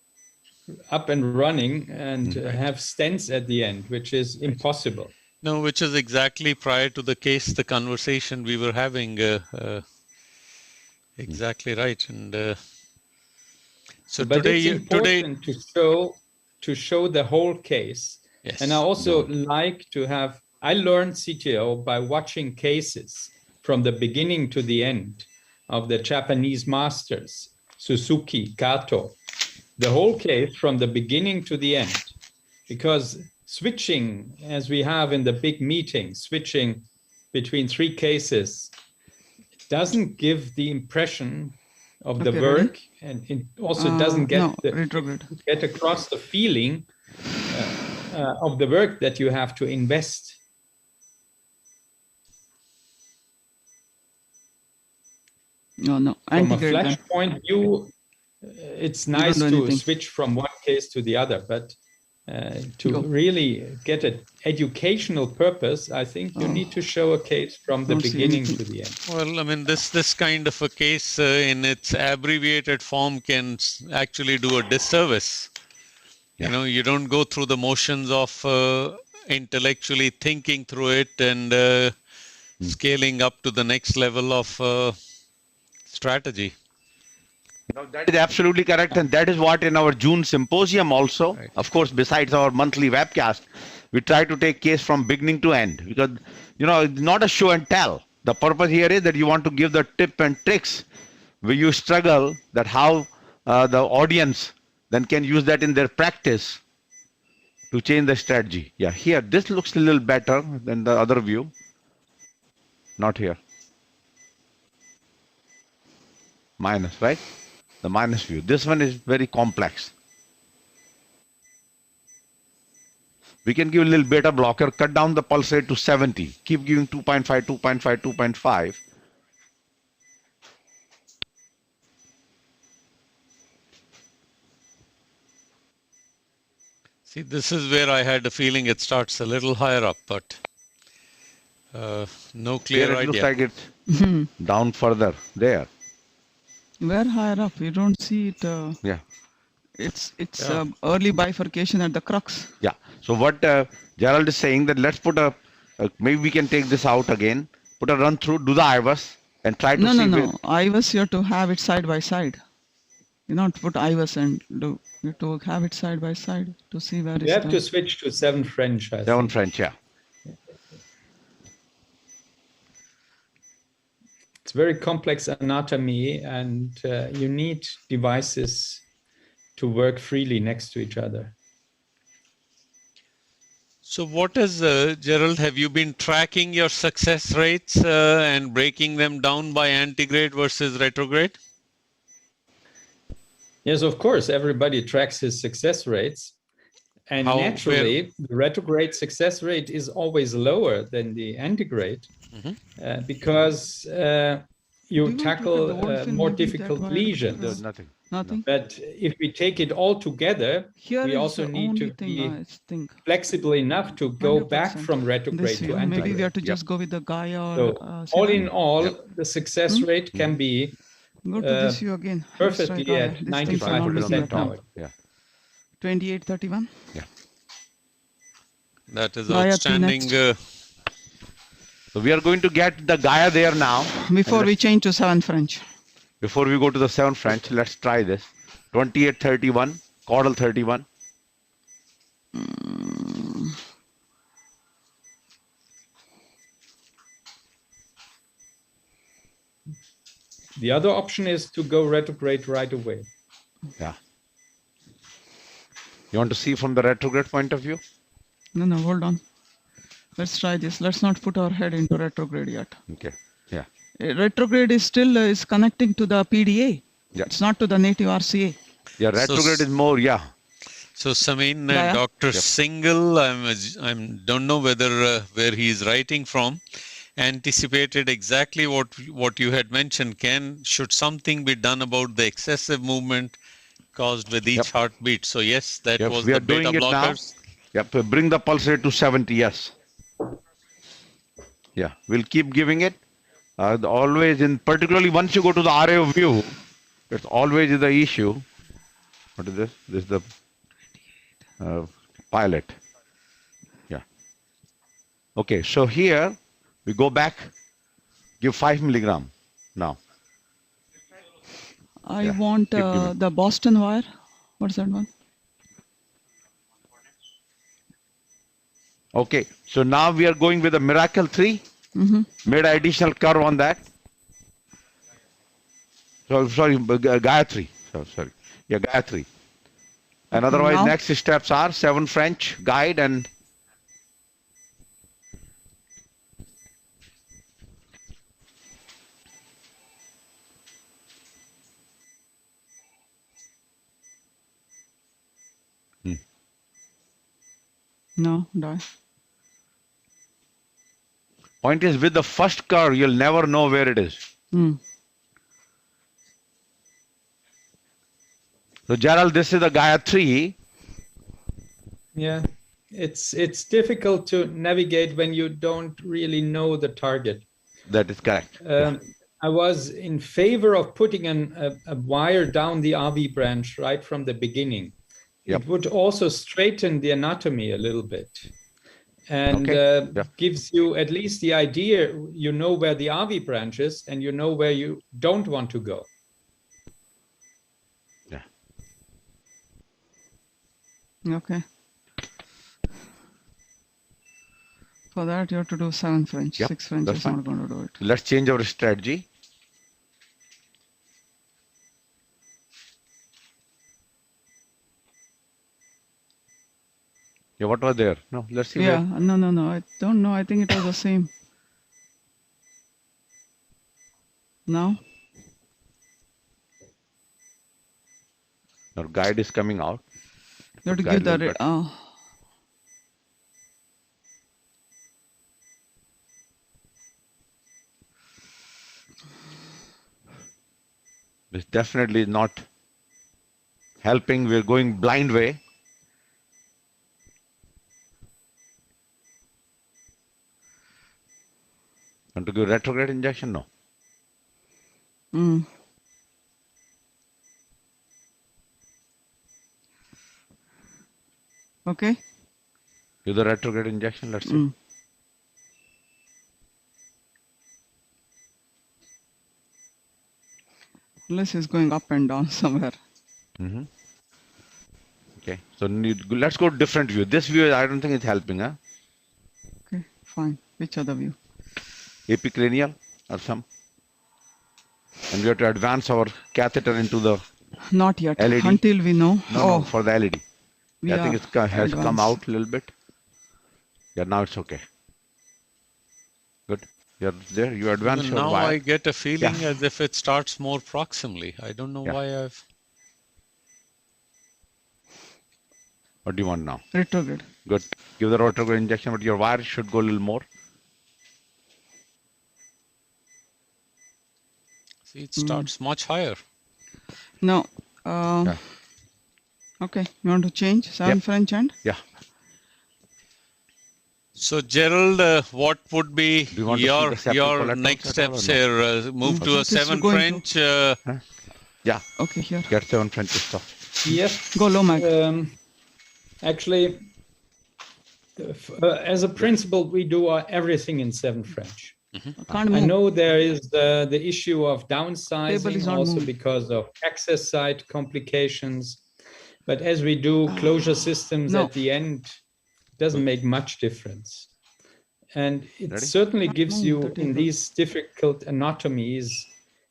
up and running and have stents at the end, which is impossible. No, which is exactly prior to the case, the conversation we were having. Exactly right. And so but today, it's important to show the whole case. Yes. And I also like to have, I learned CTO by watching cases from the beginning to the end of the Japanese masters, Suzuki, Kato, the whole case from the beginning to the end. Because switching, as we have in the big meeting, switching between 3 cases doesn't give the impression of the work, and it also doesn't get across the feeling of the work that you have to invest. No. From a flash point of view, it's nice to switch from one case to the other, but to really get an educational purpose, I think you need to show a case from the beginning to the end. Well, I mean, this kind of a case in its abbreviated form can actually do a disservice. You know, you don't go through the motions of intellectually thinking through it and scaling up to the next level of strategy. No, that is absolutely correct, and that is what in our June symposium also, of course, besides our monthly webcast, we try to take case from beginning to end, because, you know, it's not a show and tell. The purpose here is that you want to give the tip and tricks where you struggle, that how the audience then can use that in their practice to change the strategy. Yeah, here, this looks a little better than the other view. Not here. Minus, right? The minus view. This one is very complex. We can give a little beta blocker, cut down the pulse rate to 70. Keep giving 2.5, 2.5, 2.5. See, this is where I had the feeling it starts a little higher up, but no clear Here it idea. looks like it's down further there. Where higher up? You don't see it. Yeah. It's early bifurcation at the crux. Yeah. So what Gerald is saying that let's put maybe we can take this out again, put a run through, do the IVUS and try to see. No. IVUS, you have to have it side by side. You don't put IVUS and do. You have to have it side by side to see where it's. You have to switch to 7 French. 7 French, yeah. It's very complex anatomy, and you need devices to work freely next to each other. So what is, Gerald, have you been tracking your success rates and breaking them down by antegrade versus retrograde? Yes, of course, everybody tracks his success rates. And naturally, the retrograde success rate is always lower than the antegrade because you tackle more difficult lesions. There's nothing. Nothing. But if we take it all together, we also need to be flexible enough to go 100%. Back from retrograde to antegrade. Maybe we have to just go with the Gaia. So all in all, the success rate can be go to this view again. Perfectly at 95% power. Yeah. 2831. Yeah. That is outstanding. So we are going to get the Gaia there now. Before we change to 7 French. Before we go to the 7 French, let's try this. 2831, caudal 31. The other option is to go retrograde right away. Yeah. You want to see from the retrograde point of view? No, hold on. Let's try this. Let's not put our head into retrograde yet. Okay. Yeah. Retrograde is still is connecting to the PDA. Yeah. It's not to the native RCA. Yeah, retrograde is more, yeah. So Samin, Dr. Singhal, I don't know whether where he is writing from, anticipated exactly what you had mentioned. Should something be done about the excessive movement caused with each heartbeat? So yes, that was the beta blockers. Yep, bring the pulse rate to 70, yes. Yeah, we'll keep giving it. Always, particularly once you go to the RAO view, it's always the issue. What is this? This is the pilot. Yeah. Okay, so here we go back, give 5 milligram now. I want the Boston wire. What's that one? Okay, so now we are going with a Miracle 3. Made an additional curve on that. So sorry, Gaia 3. Sorry. Yeah, Gaia 3. And otherwise, next steps are 7 French guide and No, die. Point is, with the first curve, you'll never know where it is. So Gerald, this is the Gaia 3. Yeah, it's difficult to navigate when you don't really know the target. That is correct. I was in favor of putting a wire down the RV branch right from the beginning. It would also straighten the anatomy a little bit and gives you at least the idea, you know where the RV branch is and you know where you don't want to go. Yeah. Okay. For that, you have to do 7 French. 6 French is not going to do it. Let's change our strategy. Yeah, what was there? No, let's see. Yeah, no. I don't know. I think it was the same. No? Our guide is coming out. You have to give that. It's definitely not helping. We're going blind way. Want to give retrograde injection? No. Okay. Give the retrograde injection. Let's see. Unless it's going up and down somewhere. Okay. So let's go different view. This view, I don't think it's helping. Huh? Okay, fine. Which other view? Epicranial or some. And we have to advance our catheter into the Not yet. LED. Until we know. No, for the LED. I think it has come out a little bit. Yeah, now it's okay. Good. You're there. You advance your now wire. I get a feeling as if it starts more proximally. I don't know why I've... What do you want now? Retrograde. Good. Give the retrograde injection, but your wire should go a little more. See, it starts much higher. No. Okay. You want to change 7 French and? Yeah. So Gerald, what would be your next steps here? Move to a 7 French? Yeah. Okay, here. Get 7 French stuff. Yes. Go low, Mac. Actually, as a principle, we do everything in 7 French. I know there is the issue of downsizing also because of access site complications. But as we do closure systems at the end, it doesn't make much difference. And it certainly gives you, in these difficult anatomies,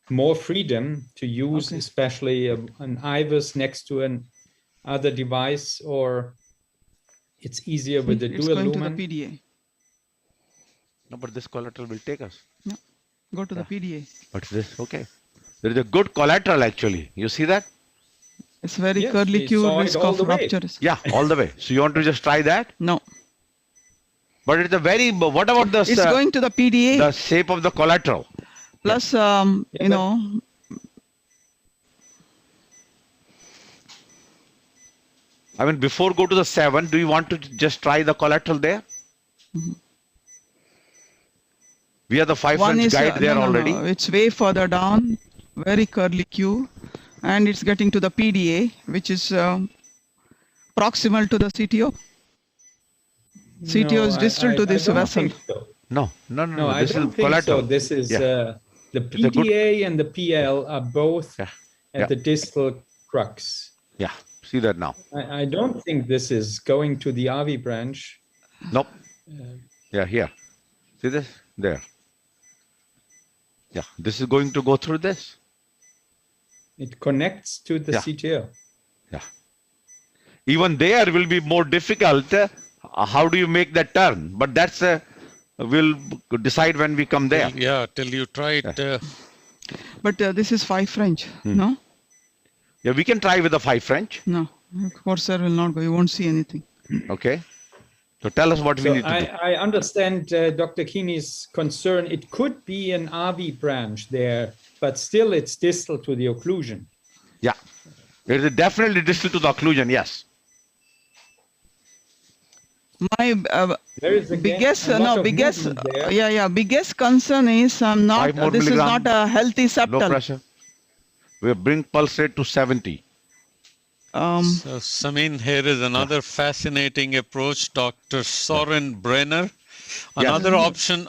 more freedom to use, especially an IVUS next to an other device, or it's easier with the dual lumen. To the PDA. No, but this collateral will take us. No, go to the PDA. What's this? Okay. There is a good collateral actually. You see that? It's very curlicue, risk of ruptures. Yeah, all the way. So you want to just try that? No. But it's a very, what about the... It's going to the PDA. The shape of the collateral. Plus, you know... I mean, before go to the 7, do you want to just try the collateral there? We have the 5 French guide there already. No, it's way further down, very curlicue. And it's getting to the PDA, which is proximal to the CTO. CTO is distal to this vessel. So. No. This is collateral. So. This is the PTA and the PL are both at the distal crux. Yeah, see that now. I don't think this is going to the RV branch. Nope. Yeah, here. See this? There. Yeah, this is going to go through this. It connects to the CTO. Yeah. Even there will be more difficult. How do you make that turn? But that's we'll decide when we come there. Yeah, till you try it. But this is 5 French, no? Yeah, we can try with the 5 French. No, Corsair will not go. You won't see anything. Okay. So tell us what we need to do. I understand Dr. Keeney's concern. It could be an RV branch there, but still it's distal to the occlusion. Yeah, it is definitely distal to the occlusion, yes. My biggest concern is this is not a healthy septal. Low pressure. We bring pulse rate to 70. So Samin, here is another fascinating approach, Dr. Soren Brenner. Another option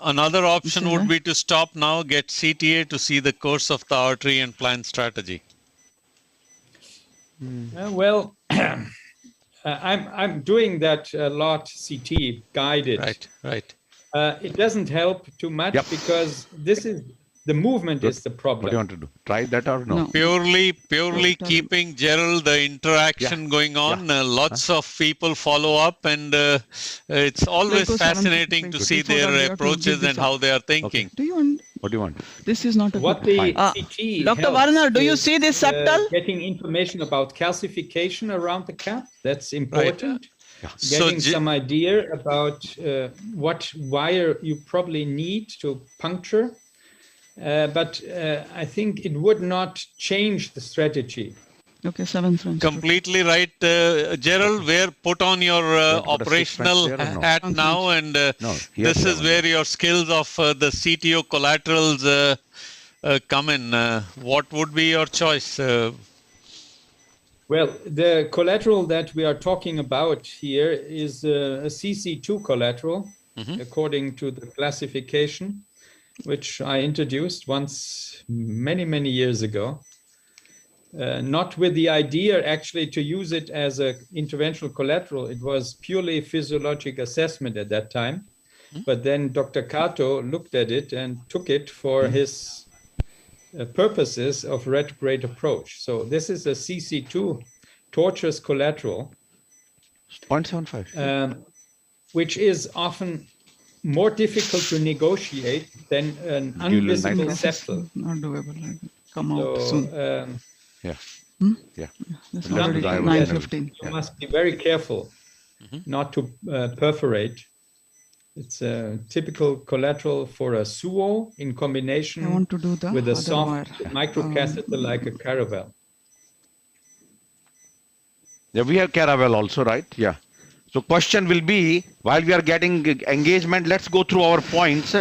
would be to stop now, get CTA to see the course of the artery and plan strategy. Well, I'm doing that a lot, CT guided. Right. It doesn't help too much because this is the movement is the problem. What do you want to do? Try that or no? Purely keeping Gerald the interaction going on. Lots of people follow up, and it's always fascinating to see their approaches and how they are thinking. What do you want? This is not a what the CT Dr. Warner, do you see this septal? Getting information about calcification around the cap. That's important. Right. Getting some idea about what wire you probably need to puncture. but I think it would not change the strategy. Okay, 7 French. Completely right, Gerald. Put on your operational hat now, and this is where your skills of the CTO collaterals come in. What would be your choice? Well, the collateral that we are talking about here is a CC2 collateral, according to the classification, which I introduced once many years ago. Not with the idea actually to use it as an interventional collateral. It was purely physiologic assessment at that time. But then Dr. Kato looked at it and took it for his purposes of retrograde approach. So this is a CC2 tortuous collateral. 0.75. Which is often more difficult to negotiate than an invisible septal. Not doable. Come out soon. Yeah. Yeah. That's already 9:15. You must be very careful not to perforate. It's a typical collateral for a suo in combination with a soft microcatheter like a caravel. Yeah, we have caravel also, right? Yeah. So question will be, while we are getting engagement, let's go through our points.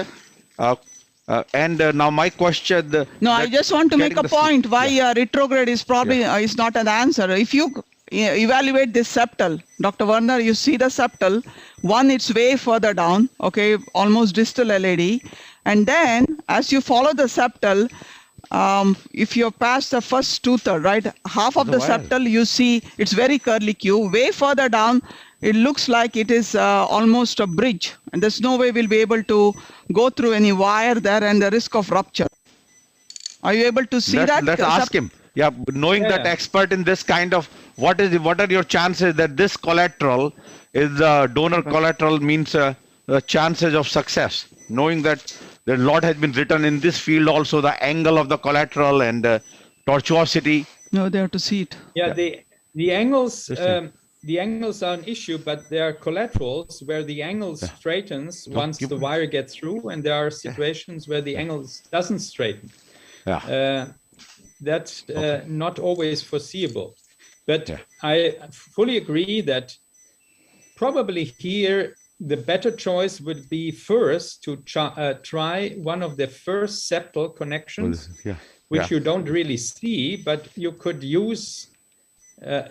Now my question. I just want to make a point why retrograde is probably is not an answer. If you evaluate this septal, Dr. Werner, you see the septal. One, it's way further down, okay, almost distal LAD. And then as you follow the septal, if you're past the first 2/3, right, half of the septal, you see it's very curly Q. Way further down, it looks like it is almost a bridge. And there's no way we'll be able to go through any wire there and the risk of rupture. Are you able to see that? Let's ask him. Yeah, knowing that expert in this kind of, what are your chances that this collateral is donor collateral means the chances of success? Knowing that a lot has been written in this field also, the angle of the collateral and tortuosity. No, they have to see it. Yeah, the angles. The angles are an issue, but there are collaterals where the angle straightens once the wire gets through, and there are situations where the angle doesn't straighten. That's not always foreseeable. But I fully agree that probably here the better choice would be first to try one of the first septal connections, which you don't really see, but you could use.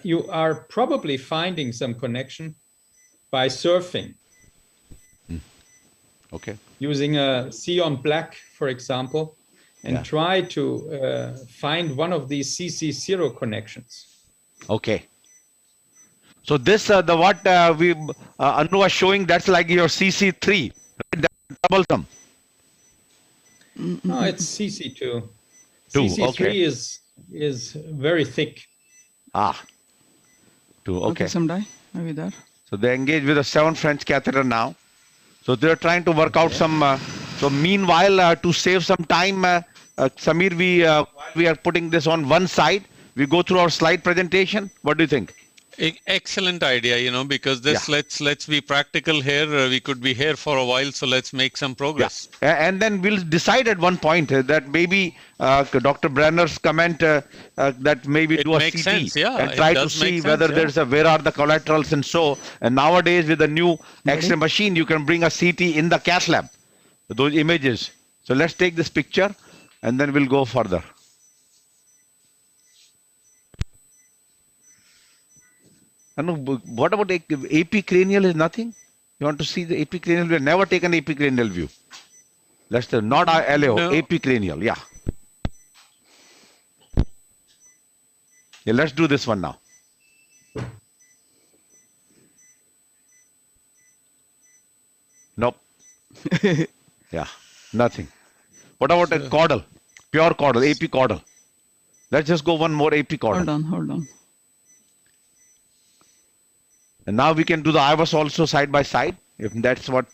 You are probably finding some connection by surfing. Okay. Using a Xience black, for example, and try to find one of these CC0 connections. Okay. So this, Anu was showing, that's like your CC3, right? That's troublesome. No, it's CC2. CC3 is very thick. 2, okay. Some die, maybe there. So they engage with a 7 French catheter now. So they're trying to work out some. So meanwhile, to save some time, Samir, we are putting this on one side. We go through our slide presentation. What do you think? Excellent idea, because this let's be practical here. We could be here for a while, so let's make some progress. And then we'll decide at one point that maybe Dr. Brenner's comment that maybe do a CT and try to see whether there's where are the collaterals and so. And nowadays with the new X-ray machine, you can bring a CT in the cath lab, those images. So let's take this picture and then we'll go further. What about AP cranial is nothing? You want to see the AP cranial? We have never taken AP cranial view. Let's not LAO, no. AP cranial, yeah. Let's do this one now. Nope. Yeah, nothing. What about a caudal? Pure caudal, AP caudal. Let's just go one more AP caudal. Hold on. And now we can do the IVUS also side by side, if that's what.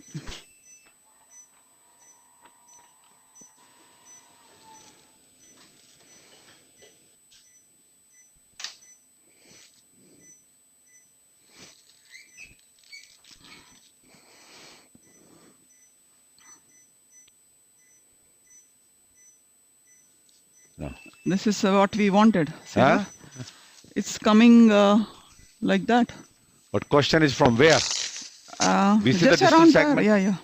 No. This is what we wanted. See that? It's coming like that. But question is from where? We see Just the distal around segment. there. Yeah.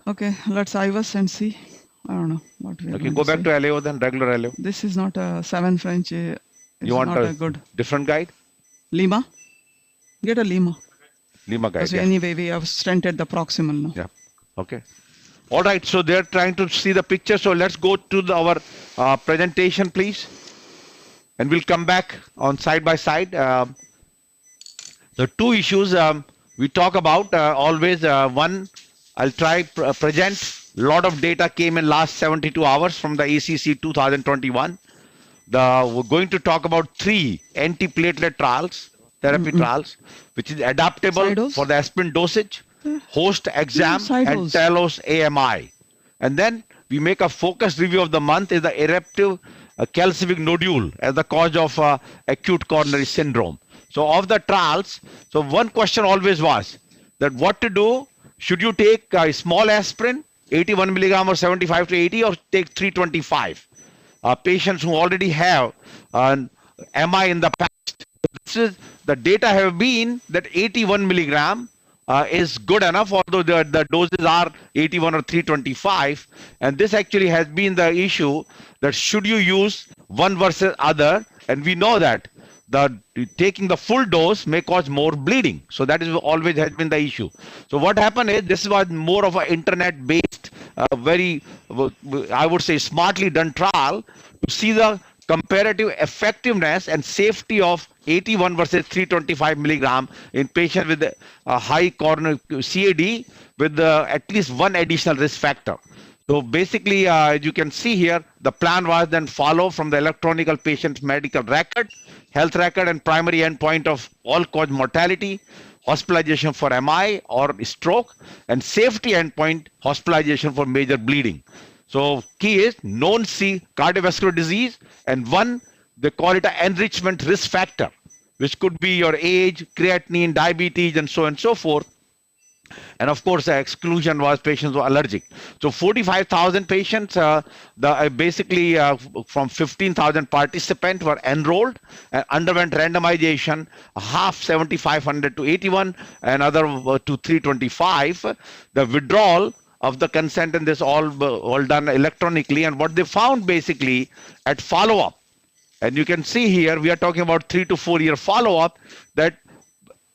Okay, let's IVUS and see. I don't know what we are Okay, go back to LAO then, regular LAO. This is not a 7 French. It's You want not a good. different guide? Lima? Get a Lima. Lima guide. Because anyway, we have stented the proximal now. Yeah. Okay. All right. So they're trying to see the picture. So let's go to our presentation, please. And we'll come back on side by side. The two issues we talk about always. One, I'll try present. A lot of data came in last 72 hours from the ACC 2021. We're going to talk about 3 antiplatelet trials, therapy trials, which is adaptable for the aspirin dosage, host exam, and telos AMI. And then we make a focused review of the month is the eruptive calcific nodule as the cause of acute coronary syndrome. So of the trials, so one question always was that what to do, should you take a small aspirin, 81 milligram or 75 to 80, or take 325? Patients who already have MI in the past. This is the data have been that 81 milligram is good enough, although the doses are 81 or 325. And this actually has been the issue that should you use one versus other, and we know that taking the full dose may cause more bleeding. So that is always has been the issue. So what happened is this was more of an internet-based, very, I would say, smartly done trial to see the comparative effectiveness and safety of 81 versus 325 milligram in patients with high coronary CAD with at least one additional risk factor. So basically, as you can see here, the plan was then follow from the electronic patient's medical record, health record, and primary endpoint of all-cause mortality, hospitalization for MI or stroke, and safety endpoint, hospitalization for major bleeding. So key is known cardiovascular disease, and one, they call it an enrichment risk factor, which could be your age, creatinine, diabetes, and so on and so forth. And of course, the exclusion was patients who were allergic. So 45,000 patients, basically from 15,000 participants were enrolled and underwent randomization, half 7,500 to 81, and other to 325. The withdrawal of the consent, and this all done electronically. And what they found basically at follow-up, and you can see here, we are talking about 3 to 4 year follow-up, that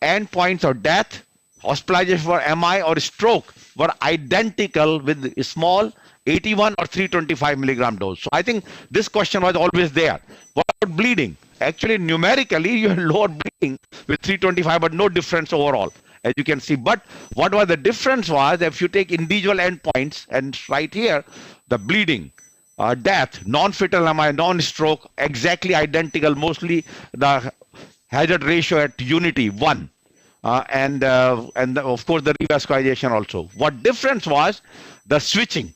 endpoints of death, hospitalization for MI or stroke were identical with small 81 or 325 milligram dose. So I think this question was always there. What about bleeding? Actually, numerically, you have lower bleeding with 325, but no difference overall, as you can see. But what was the difference was, if you take individual endpoints, and right here, the bleeding, death, non-fatal MI, non-stroke, exactly identical, mostly the hazard ratio at unity 1. And of course the revascularization also. What difference was the switching.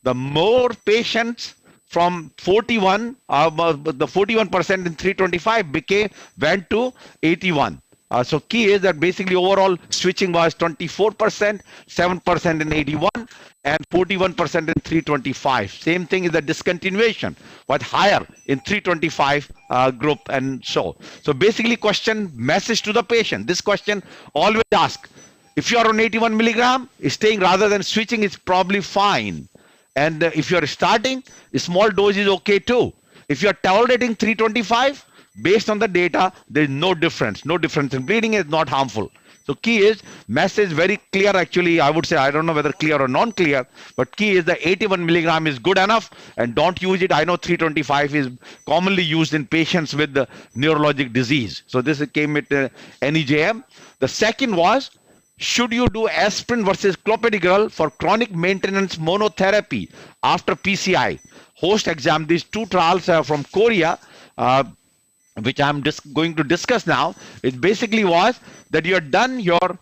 The more patients from 41, the 41% in 325 went to 81. So key is that basically overall switching was 24%, 7% in 81, and 41% in 325. Same thing is the discontinuation was higher in 325 group, and so basically message to the patient. This question always ask, if you are on 81 milligram, staying rather than switching is probably fine. And if you are starting, a small dose is okay too. If you are tolerating 325, based on the data, there is no difference. No difference in bleeding, is not harmful. So key is message very clear. Actually, I would say, I don't know whether clear or non-clear, but key is the 81 milligram is good enough, and don't use it. I know 325 is commonly used in patients with the neurologic disease. So this came with NEJM. The second was, should you do aspirin versus clopidogrel for chronic maintenance monotherapy after PCI? Host exam, these two trials from Korea, which I'm just going to discuss now, it basically was that you had done your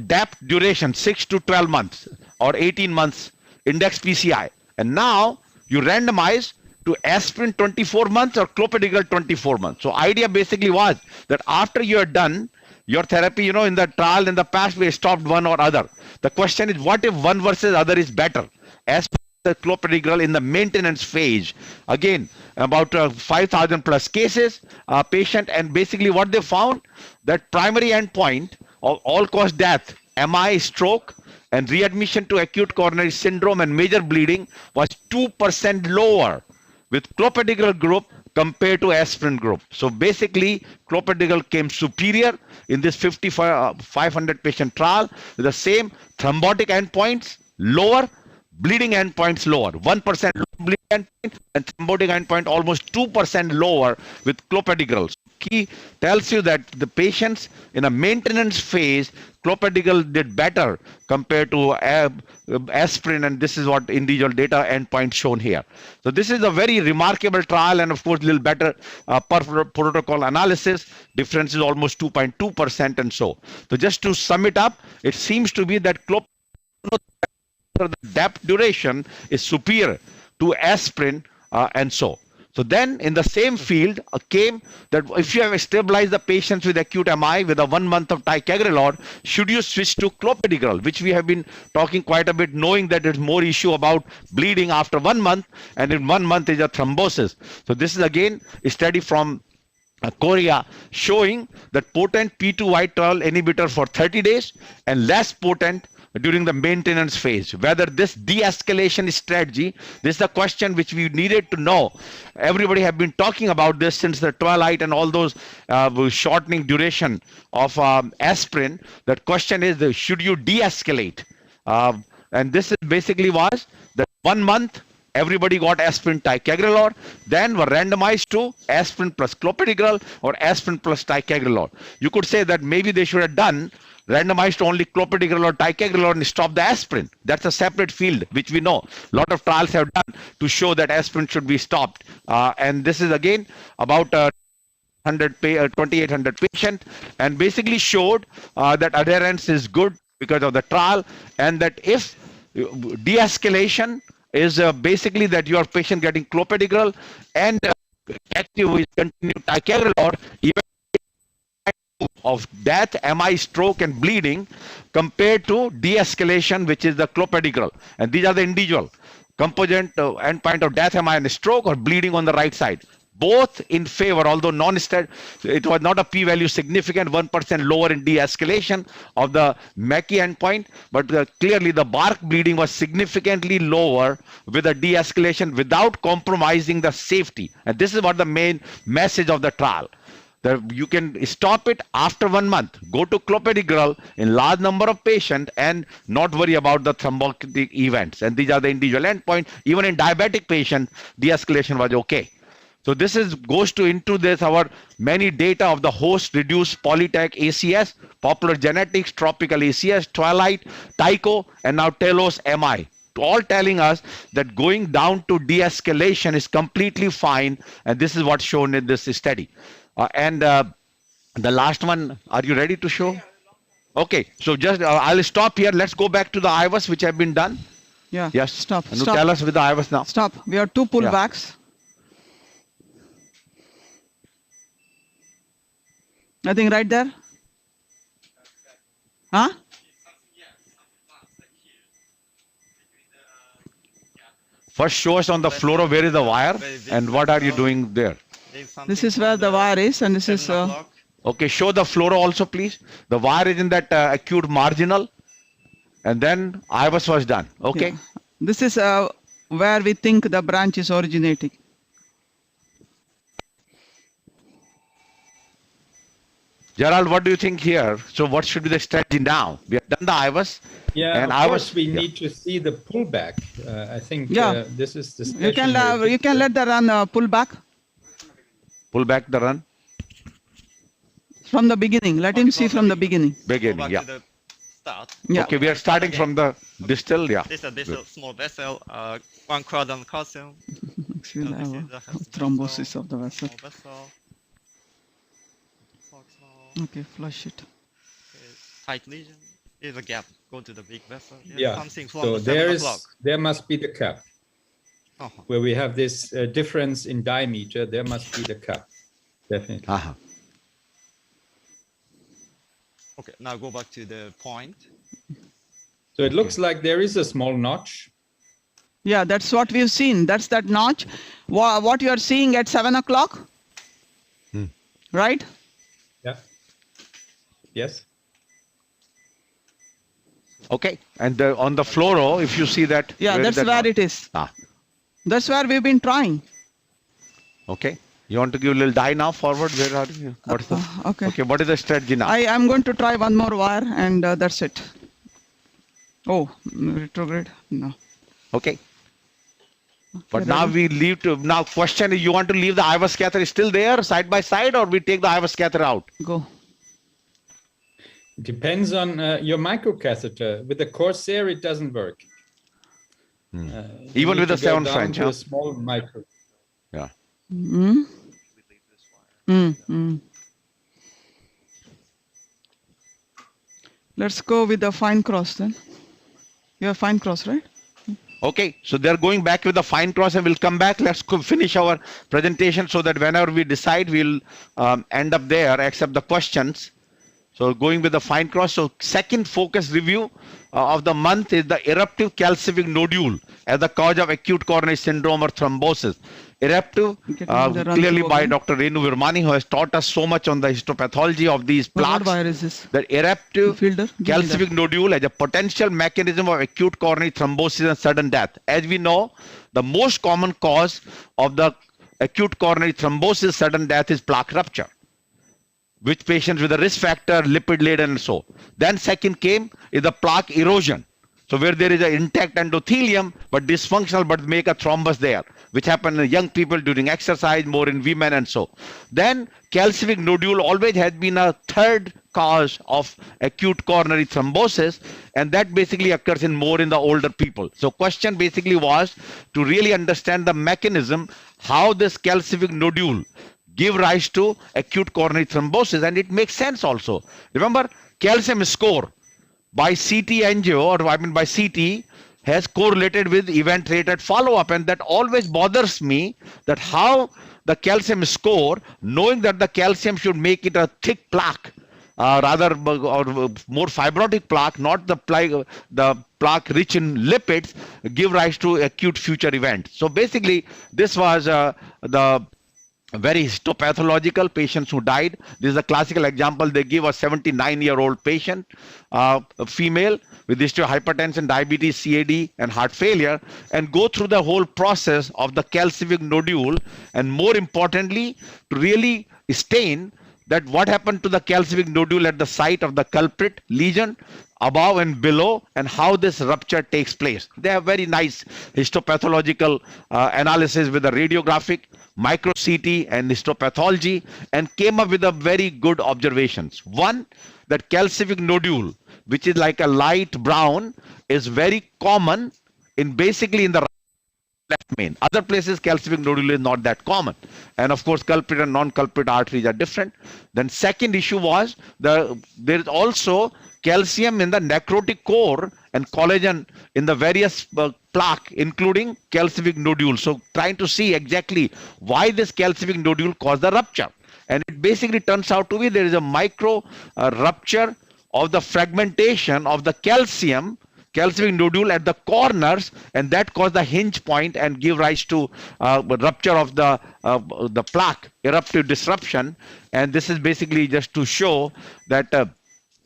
depth duration 6 to 12 months or 18 months index PCI, and now you randomize to aspirin 24 months or clopidogrel 24 months. So idea basically was that after you are done your therapy, in the trial in the past we stopped one or other. The question is, what if one versus other is better? Aspirin the clopidogrel in the maintenance phase. Again, about 5,000 plus cases, patient, and basically what they found, that primary endpoint of all-cause death, MI, stroke, and readmission to acute coronary syndrome and major bleeding was 2% lower with clopidogrel group compared to aspirin group. So basically, clopidogrel came superior in this 500 patient trial with the same thrombotic endpoints lower, bleeding endpoints lower, 1% bleeding endpoint, and thrombotic endpoint almost 2% lower with clopidogrel. So key tells you that the patients in a maintenance phase, clopidogrel did better compared to aspirin, and this is what individual data endpoint shown here. So this is a very remarkable trial, and of course a little better per protocol analysis. Difference is almost 2.2% and so. So just to sum it up, it seems to be that clopidogrel, the depth duration is superior to aspirin and so. So then in the same field came that if you have stabilized the patients with acute MI with a 1 month of ticagrelor, should you switch to clopidogrel, which we have been talking quite a bit, knowing that there's more issue about bleeding after 1 month, and in 1 month is a thrombosis. So this is again a study from Korea showing that potent P2Y12 inhibitor for 30 days and less potent during the maintenance phase. Whether this de-escalation strategy, this is the question which we needed to know. Everybody have been talking about this since the twilight and all those shortening duration of aspirin. That question is, should you de-escalate? And this is basically was that 1 month everybody got aspirin ticagrelor, then were randomized to aspirin plus clopidogrel or aspirin plus ticagrelor. You could say that maybe they should have done randomized only clopidogrel or ticagrelor and stop the aspirin. That's a separate field, which we know. A lot of trials have done to show that aspirin should be stopped. And this is again about 2,800 patients, and basically showed that adherence is good because of the trial, and that if de-escalation is basically that your patient getting clopidogrel and active is continued ticagrelor, even of death, MI, stroke, and bleeding compared to de-escalation, which is the clopidogrel. And these are the individual composite endpoint of death, MI, and stroke, or bleeding on the right side. Both in favor, although non-stat, it was not a p-value significant, 1% lower in de-escalation of the Mackey endpoint, but clearly the bark bleeding was significantly lower with a de-escalation without compromising the safety. And this is what the main message of the trial. That you can stop it after 1 month, go to clopidogrel in large number of patients and not worry about the thrombotic events. And these are the individual endpoints. Even in diabetic patients, de-escalation was okay. So this is goes to into this our many data of the host reduced polytech ACS, popular genetics, tropical ACS, twilight, tycho, and now telos MI. All telling us that going down to de-escalation is completely fine, and this is what's shown in this study. And the last one, are you ready to show? Okay, so just I'll stop here. Let's go back to the IVUS which have been done. Yeah. Yes. Stop. And Stop. tell us with the IVUS now. Stop. We have 2 pullbacks. Yeah. I think right there. Huh? First, show us on the floor where is the wire and what are you doing there. This is where the wire is, and this is. Okay, show the fluoro also, please. The wire is in that acute marginal, and then IVUS was done. Okay. Yeah. This is where we think the branch is originating. Gerald, what do you think here? So what should be the strategy now? We have done the IVUS. Yeah, and of course we need to see the pullback. I think this is the you can let the run pull back. Pull back the run? From the beginning. Let him see from the beginning. Beginning, yeah. Start. Yeah. Okay, we are starting from the distal, yeah. This is a small vessel, 1 quadrant calcium. Thrombosis of the vessel. Vessel. Okay, flush it. Okay, tight lesion. Here's a gap. Go to the big vessel. Yeah. Something from so the there must be the cap. Where we have this difference in diameter, there must be the cap. Definitely. Okay, now go back to the point. So it looks like there is a small notch. Yeah, that's what we've seen. That's that notch. What you are seeing at 7 o'clock, right? Yeah. Yes. Okay, and on the fluoro, if you see that. Yeah, that's where it is. That's where we've been trying. Okay. You want to give a little die now forward? Where are you? What is the, okay. Okay, what is the strategy now? I'm going to try one more wire and that's it. Oh, retrograde? No. Okay. But now we leave to, now question is, you want to leave the IVUS catheter still there side by side, or we take the IVUS catheter out? Go. Depends on your microcatheter. With the Corsair, it doesn't work. Even with the 7 French, a small micro. Yeah. Let's go with the fine cross then. You have fine cross, right? Okay, so they're going back with the fine cross, and we'll come back. Let's finish our presentation so that whenever we decide, we'll end up there, except the questions. So going with the fine cross. So second focus review of the month is the eruptive calcific nodule as the cause of acute coronary syndrome or thrombosis. Eruptive, clearly by Dr. Renu Virmani, who has taught us so much on the histopathology of these plaques. What wire is this? The eruptive calcific nodule as a potential mechanism of acute coronary thrombosis and sudden death. As we know, the most common cause of the acute coronary thrombosis, sudden death is plaque rupture, which patients with a risk factor, lipid laden and so. Then second came is the plaque erosion. So where there is an intact endothelium but dysfunctional but make a thrombus there, which happen in young people during exercise, more in women and so. Then calcific nodule always has been a third cause of acute coronary thrombosis, and that basically occurs in more in the older people. So question basically was to really understand the mechanism, how this calcific nodule give rise to acute coronary thrombosis, and it makes sense also. Remember, calcium score by CT angio, or I mean by CT, has correlated with event rate at follow-up, and that always bothers me, that how the calcium score, knowing that the calcium should make it a thick plaque, rather or more fibrotic plaque, not the plaque rich in lipids, give rise to acute future event. So basically, this was the very histopathological patients who died. This is a classical example. They give a 79-year-old patient, a female with history of hypertension, diabetes, CAD, and heart failure, and go through the whole process of the calcific nodule, and more importantly, to really stain that what happened to the calcific nodule at the site of the culprit lesion, above and below, and how this rupture takes place. They have very nice histopathological analysis with the radiographic, micro CT and histopathology, and came up with a very good observations. One, that calcific nodule, which is like a light brown, is very common in basically in the left main. Other places calcific nodule is not that common, and of course culprit and non-culprit arteries are different. Then second issue was there is also calcium in the necrotic core and collagen in the various plaque, including calcific nodule. So trying to see exactly why this calcific nodule caused the rupture, and it basically turns out to be there is a micro rupture of the fragmentation of the calcific nodule at the corners, and that caused the hinge point and give rise to rupture of the plaque, eruptive disruption. And this is basically just to show that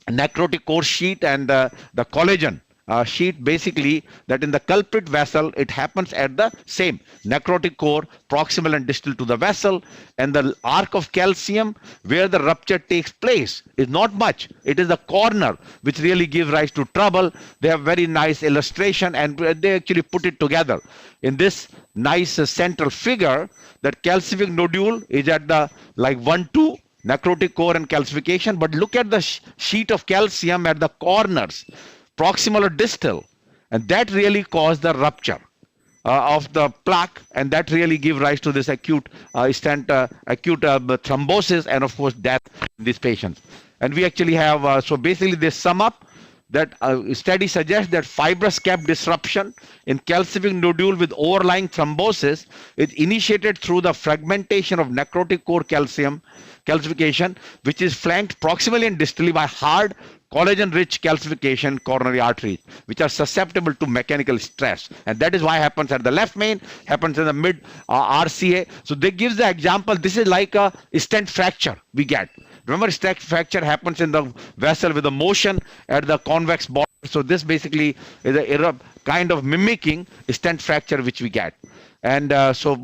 necrotic core sheet and the collagen sheet, basically that in the culprit vessel it happens at the same necrotic core, proximal and distal to the vessel, and the arc of calcium where the rupture takes place is not much. It is the corner which really gives rise to trouble. They have very nice illustration, and they actually put it together in this nice central figure, that calcific nodule is at the like 1-2 necrotic core and calcification, but look at the sheet of calcium at the corners, proximal or distal, and that really caused the rupture of the plaque, and that really give rise to this acute thrombosis and of course death in these patients. And we actually have so basically they sum up that study suggests that fibrous cap disruption in calcific nodule with overlying thrombosis is initiated through the fragmentation of necrotic core calcification, which is flanked proximally and distally by hard collagen-rich calcification coronary arteries, which are susceptible to mechanical stress. And that is why happens at the left main, happens in the mid RCA. So they gives the example, this is like a stent fracture we get. Remember, stent fracture happens in the vessel with a motion at the convex border. So this basically is a kind of mimicking stent fracture which we get. And so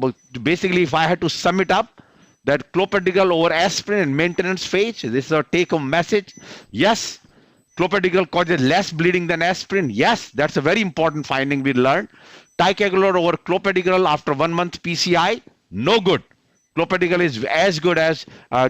basically, if I had to sum it up, that clopidogrel over aspirin in maintenance phase, this is our take-home message. Yes, clopidogrel causes less bleeding than aspirin. Yes, that's a very important finding we learned. Ticagrelor over clopidogrel after 1 month PCI, no good. Clopidogrel is as good as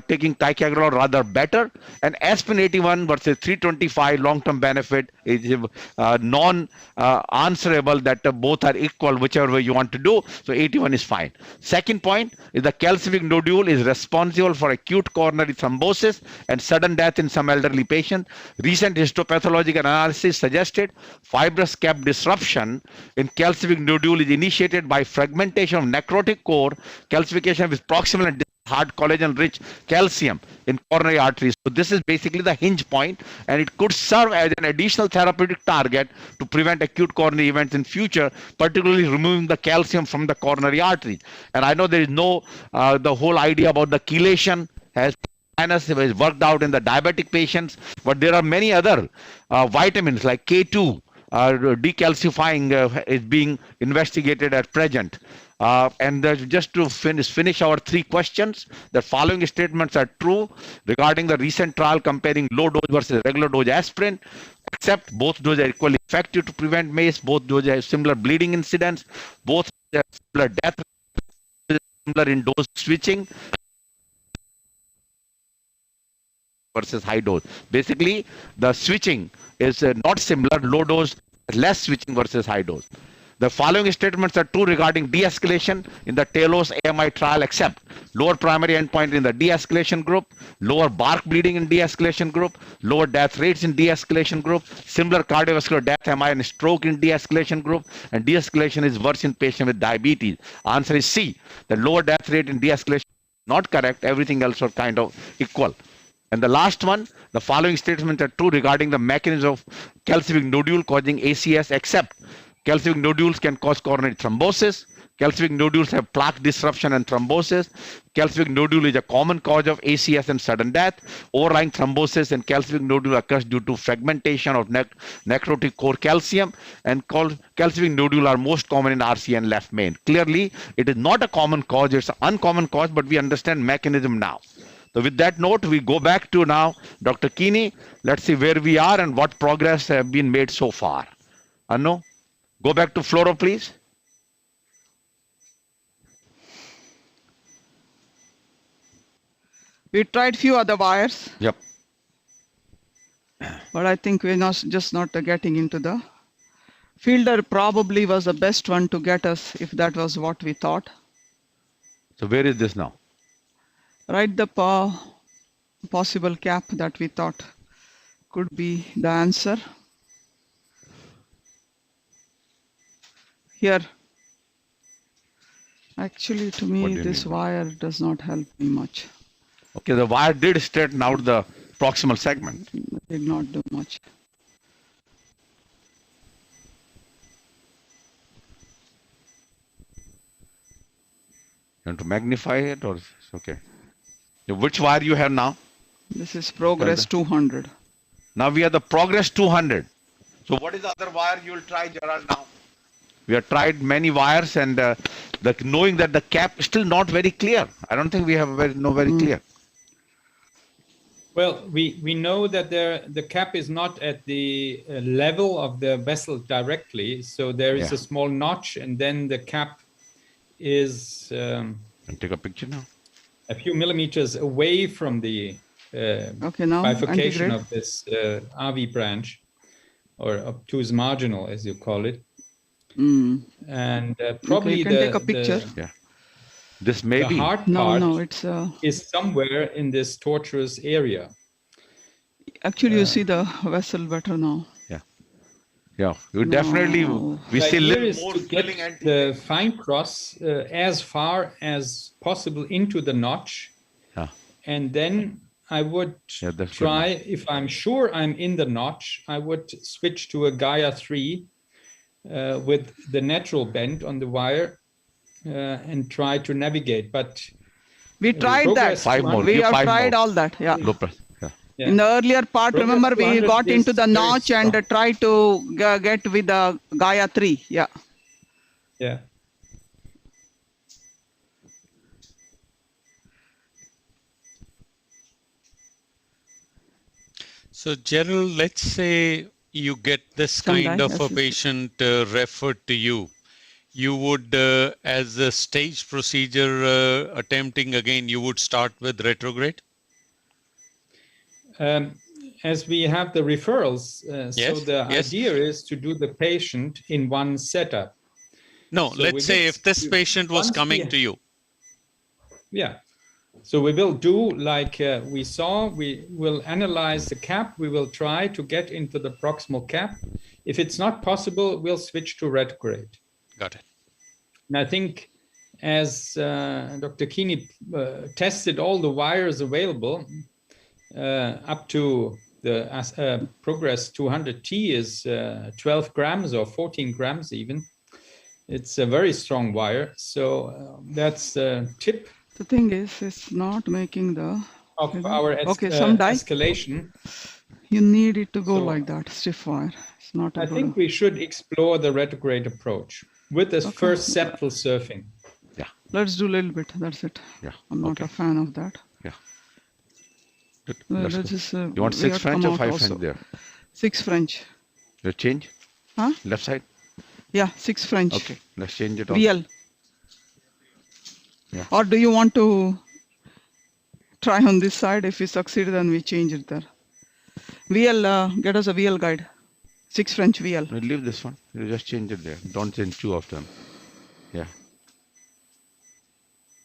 taking ticagrelor, rather better. And aspirin 81 versus 325 long-term benefit is non-answerable that both are equal, whichever way you want to do. So 81 is fine. Second point is the calcific nodule is responsible for acute coronary thrombosis and sudden death in some elderly patients. Recent histopathological analysis suggested fibrous cap disruption in calcific nodule is initiated by fragmentation of necrotic core, calcification with proximal and hard collagen-rich calcium in coronary arteries. So this is basically the hinge point, and it could serve as an additional therapeutic target to prevent acute coronary events in future, particularly removing the calcium from the coronary arteries. And I know there is no, the whole idea about the chelation has worked out in the diabetic patients, but there are many other vitamins like K2 decalcifying is being investigated at present. And just to finish our 3 questions, the following statements are true regarding the recent trial comparing low dose versus regular dose aspirin, except both doses are equally effective to prevent MACE, both doses have similar bleeding incidence, both have similar death, similar in dose switching versus high dose. Basically, the switching is not similar, low dose, less switching versus high dose. The following statements are true regarding de-escalation in the Talos AMI trial, except lower primary endpoint in the de-escalation group, lower bark bleeding in de-escalation group, lower death rates in de-escalation group, similar cardiovascular death, MI and stroke in de-escalation group, and de-escalation is worse in patients with diabetes. Answer is C. The lower death rate in de-escalation not correct, everything else are kind of equal. And the last one, the following statements are true regarding the mechanism of calcific nodule causing ACS, except calcific nodules can cause coronary thrombosis. Calcific nodules have plaque disruption and thrombosis. Calcific nodule is a common cause of ACS and sudden death. Overlying thrombosis and calcific nodule occurs due to fragmentation of necrotic core calcium, and calcific nodule are most common in RCA and left main. Clearly, it is not a common cause, it's an uncommon cause, but we understand mechanism now. So with that note, we go back to now Dr. Keeney. Let's see where we are and what progress have been made so far. Anno, go back to fluoro, please. We tried few other wires. Yep. But I think we're not getting into the fielder. Probably was the best one to get us if that was what we thought. So where is this now? Right, the possible cap that we thought could be the answer. Here. Actually, to me, this wire does not help me much. Okay, the wire did straighten out the proximal segment. It did not do much. You want to magnify it or it's okay? Which wire you have now? This is Progress 200. Now we have the Progress 200. So what is the other wire you will try, Gerald, now? We have tried many wires, and knowing that the cap is still not very clear. I don't think we have very clear. Well, we know that the cap is not at the level of the vessel directly. So there is a small notch, and then the cap is take a picture now. A few millimeters away from the bifurcation of this RV branch, or obtuse marginal, as you call it. And probably you can take a picture. This may be the hard part is somewhere in this tortuous area. Actually, you see the vessel better now. Yeah, you definitely we see little more to get the fine cross as far as possible into the notch, and then I would try, if I'm sure I'm in the notch, I would switch to a Gaia 3 with the natural bend on the wire and try to navigate. But we tried that. We have tried all that. Yeah. Yeah. In the earlier part, remember, we got into the notch and tried to get with the Gaia 3. Yeah. Yeah. So, Gerald, let's say you get this kind of a patient referred to you. You would, as a staged procedure, attempting again, you would start with retrograde? As we have the referrals, so the idea is to do the patient in one setup. No, so let's say if this patient was coming to you. Yeah. So we will do like we saw, we will analyze the cap. We will try to get into the proximal cap. If it's not possible, we'll switch to retrograde. Got it. And I think as Dr. Keeney tested all the wires available up to the Progress 200T is 12 grams or 14 grams even. It's a very strong wire. So that's the tip. The thing is, it's not making the of our escalation. You need it to go like that, stiff wire. It's not. I think we should explore the retrograde approach with this first septal surfing. Yeah. Let's do a little bit. That's it. Yeah. I'm not a fan of that. Yeah. Just, you want 6 French or 5 French there? 6 French. Let's change? Huh? Left side? Yeah, 6 French. Okay, let's change it. VL. Yeah. Or do you want to try on this side? If we succeed, then we change it there. VL, get us a VL guide. 6 French VL. We'll leave this one. You just change it there. Don't change 2 of them. Yeah.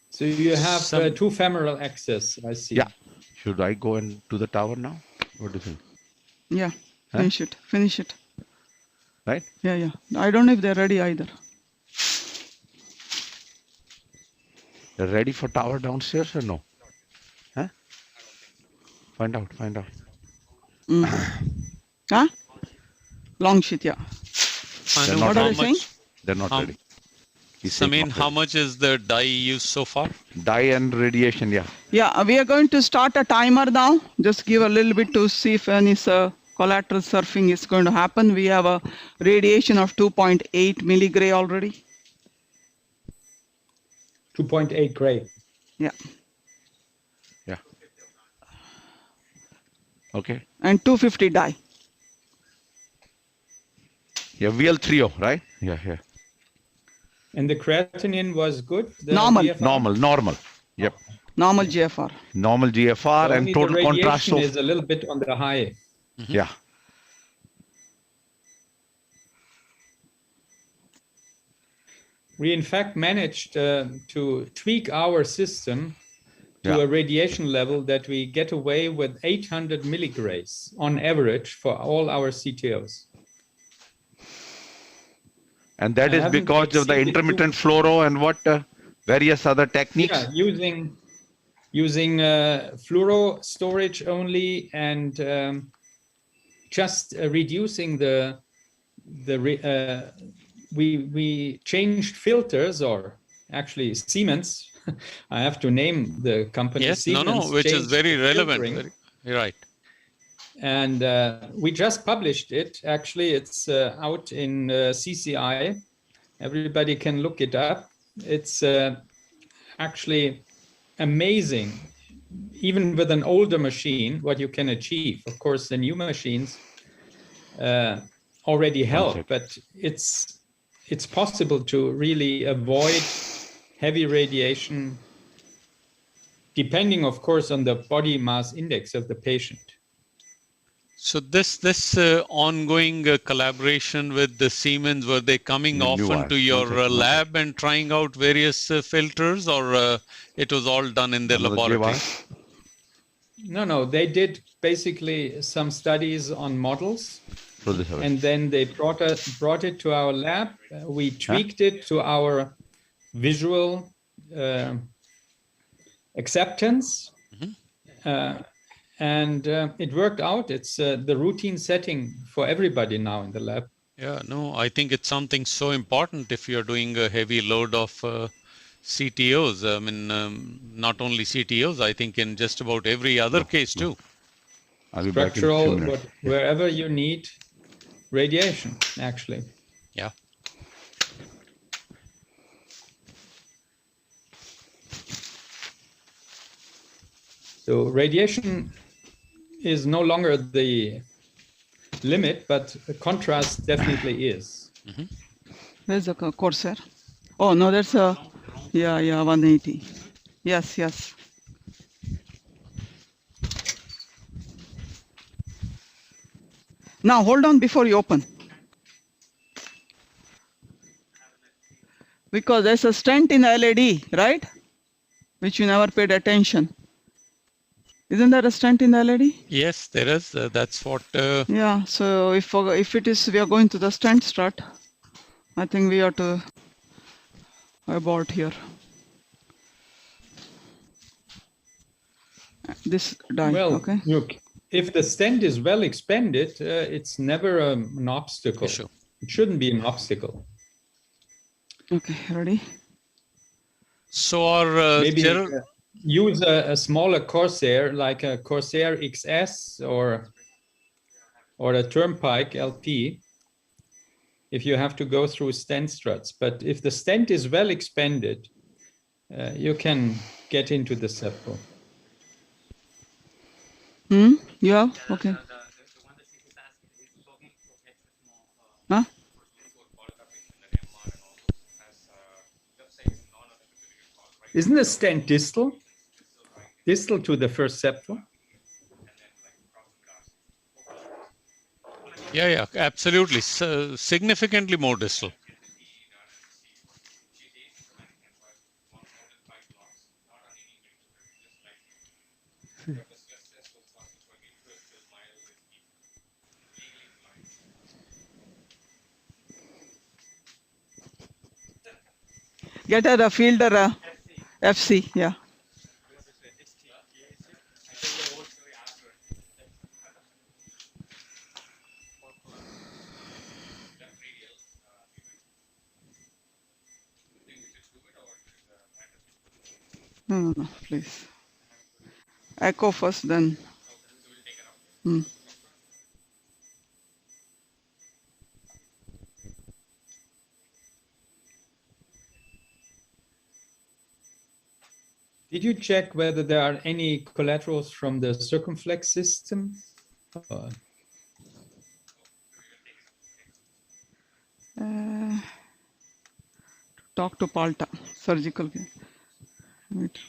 So you have 2 femoral access, I see. Yeah. Should I go and to the tower now? What do you think? Yeah, finish it. Finish it. Right? Yeah, yeah. I don't know if they're ready either. They're ready for tower downstairs or no? Huh? Find out. Huh? Long sheet, yeah. What are you saying? They're not ready. Samin, how much is the dye used so far? Dye and radiation, yeah. Yeah, we are going to start a timer now. Just give a little bit to see if any collateral surfing is going to happen. We have a radiation of 2.8 milligray already. 2.8 gray. Yeah. Yeah. Okay. And 250 dye. Yeah, VL30, right? Yeah, yeah. And the creatinine was good? Normal. Normal. Yep. Normal GFR. Normal GFR and total contrast. The radiation is a little bit on the high. Mm-hmm. Yeah. We in fact managed to tweak our system to a radiation level that we get away with 800 milligrays on average for all our CTOs. And that is because of the intermittent fluoro and what various other techniques? Yeah, using fluoro storage only and just reducing we changed filters, or actually Xience. I have to name the company. Yes, Xience which is very relevant. Right. And we just published it. Actually, it's out in CCI. Everybody can look it up. It's actually amazing, even with an older machine, what you can achieve. Of course, the new machines already help, but it's possible to really avoid heavy radiation, depending, of course, on the body mass index of the patient. So this ongoing collaboration with the Xience, were they coming often to your lab and trying out various filters, or it was all done in their laboratory? No, they did basically some studies on models, and then they brought it to our lab. We tweaked it to our visual acceptance. And it worked out. It's the routine setting for everybody now in the lab. Yeah, no, I think it's something so important if you're doing a heavy load of CTOs. I mean, not only CTOs, I think in just about every other case too. I'll be back in a few Structural, minutes. but wherever you need radiation, actually. Yeah. So radiation is no longer the limit, but the contrast definitely is. Where's the Corsair? Oh, no, that's a, yeah, 180. Yes, yes. Now, hold on before you open. Because there's a stent in the LED, right? Which you never paid attention. Isn't there a stent in the LED? Yes, there is. That's what. Yeah, so if it is, we are going to the stent strut, I think we have to abort here. This die, Well, okay? look, if the stent is well expanded, it's never an obstacle. Sure. It shouldn't be an obstacle. Okay, ready? So our Maybe use a smaller Corsair, like a Corsair XS or a Turnpike LP, if you have to go through stent struts. But if the stent is well expanded, you can get into the septal. Yeah, okay. Huh? Isn't the stent distal? Distal to the first septal? yeah, absolutely. Significantly more distal. Get her a fielder FC, yeah. No, please. Echo first, then. Did you check whether there are any collaterals from the circumflex system? Talk to Palta, surgical. Wait,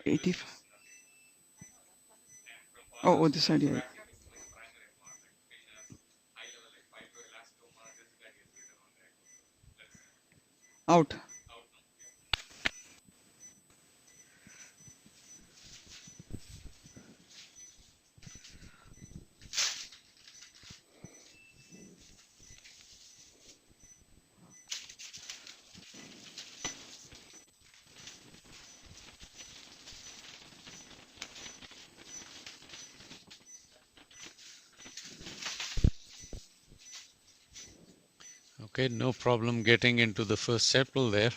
85. Oh, this side, yeah. Out. Okay, no problem getting into the first septal there.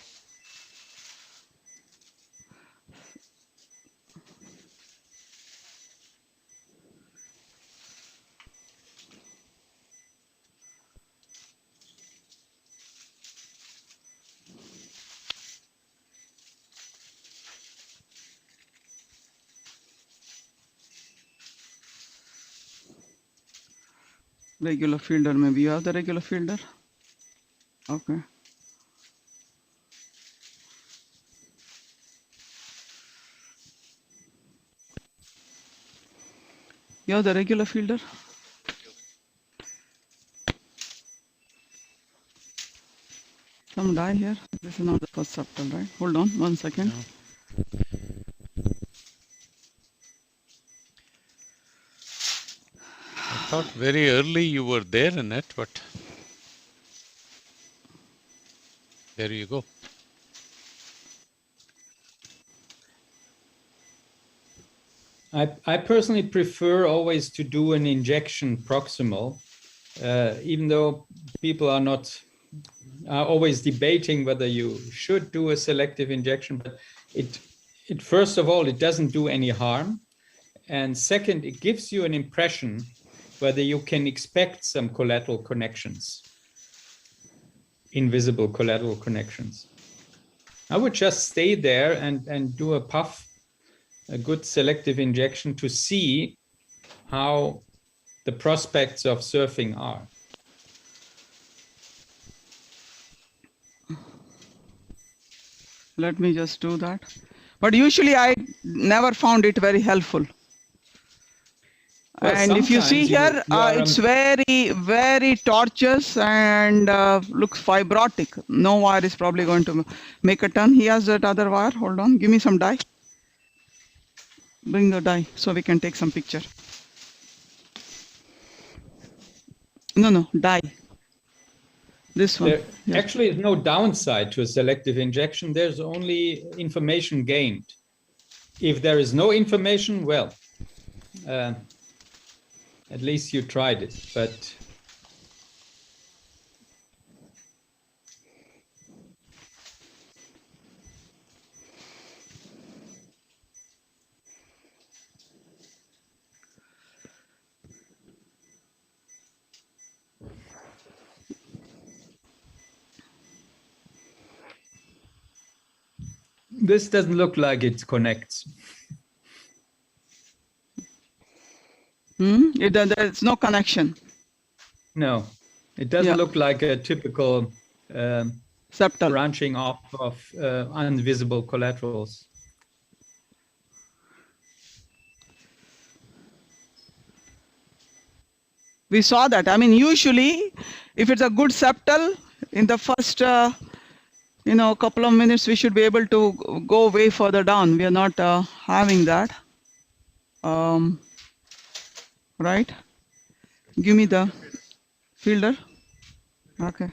Regular fielder, maybe you have the regular fielder? Okay. You have the regular fielder? Some die here. This is not the first septal, right? Hold on 1 second. No. I thought very early you were there in it, but there you go. I personally prefer always to do an injection proximal, even though people are always debating whether you should do a selective injection, but it first of all, it doesn't do any harm. And second, it gives you an impression whether you can expect some collateral connections, invisible collateral connections. I would just stay there and do a puff, a good selective injection to see how the prospects of surfing are. Let me just do that. But usually I never found it very helpful. Well, and if you see here, it's very, very tortuous and looks fibrotic. No wire is probably going to make a turn. He has that other wire. Hold on. Give me some dye. Bring the dye so we can take some picture. No, dye. This one. There actually is no downside to a selective injection. There's only information gained. If there is no information, well, at least you tried it, but this doesn't look like it connects. There's no connection. No, it doesn't look like a typical septal branching off of invisible collaterals. We saw that. I mean, usually, if it's a good septal, in the first couple of minutes, we should be able to go way further down. We are not having that. Right? Give me the fielder. Okay.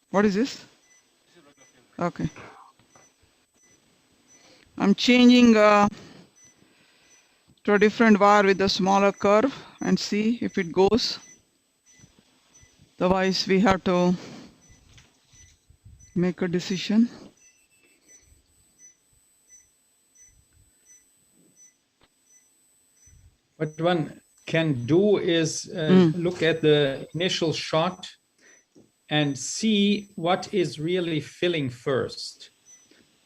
What is this? Okay. I'm changing to a different wire with a smaller curve and see if it goes. Otherwise, we have to make a decision. What one can do is look at the initial shot and see what is really filling first.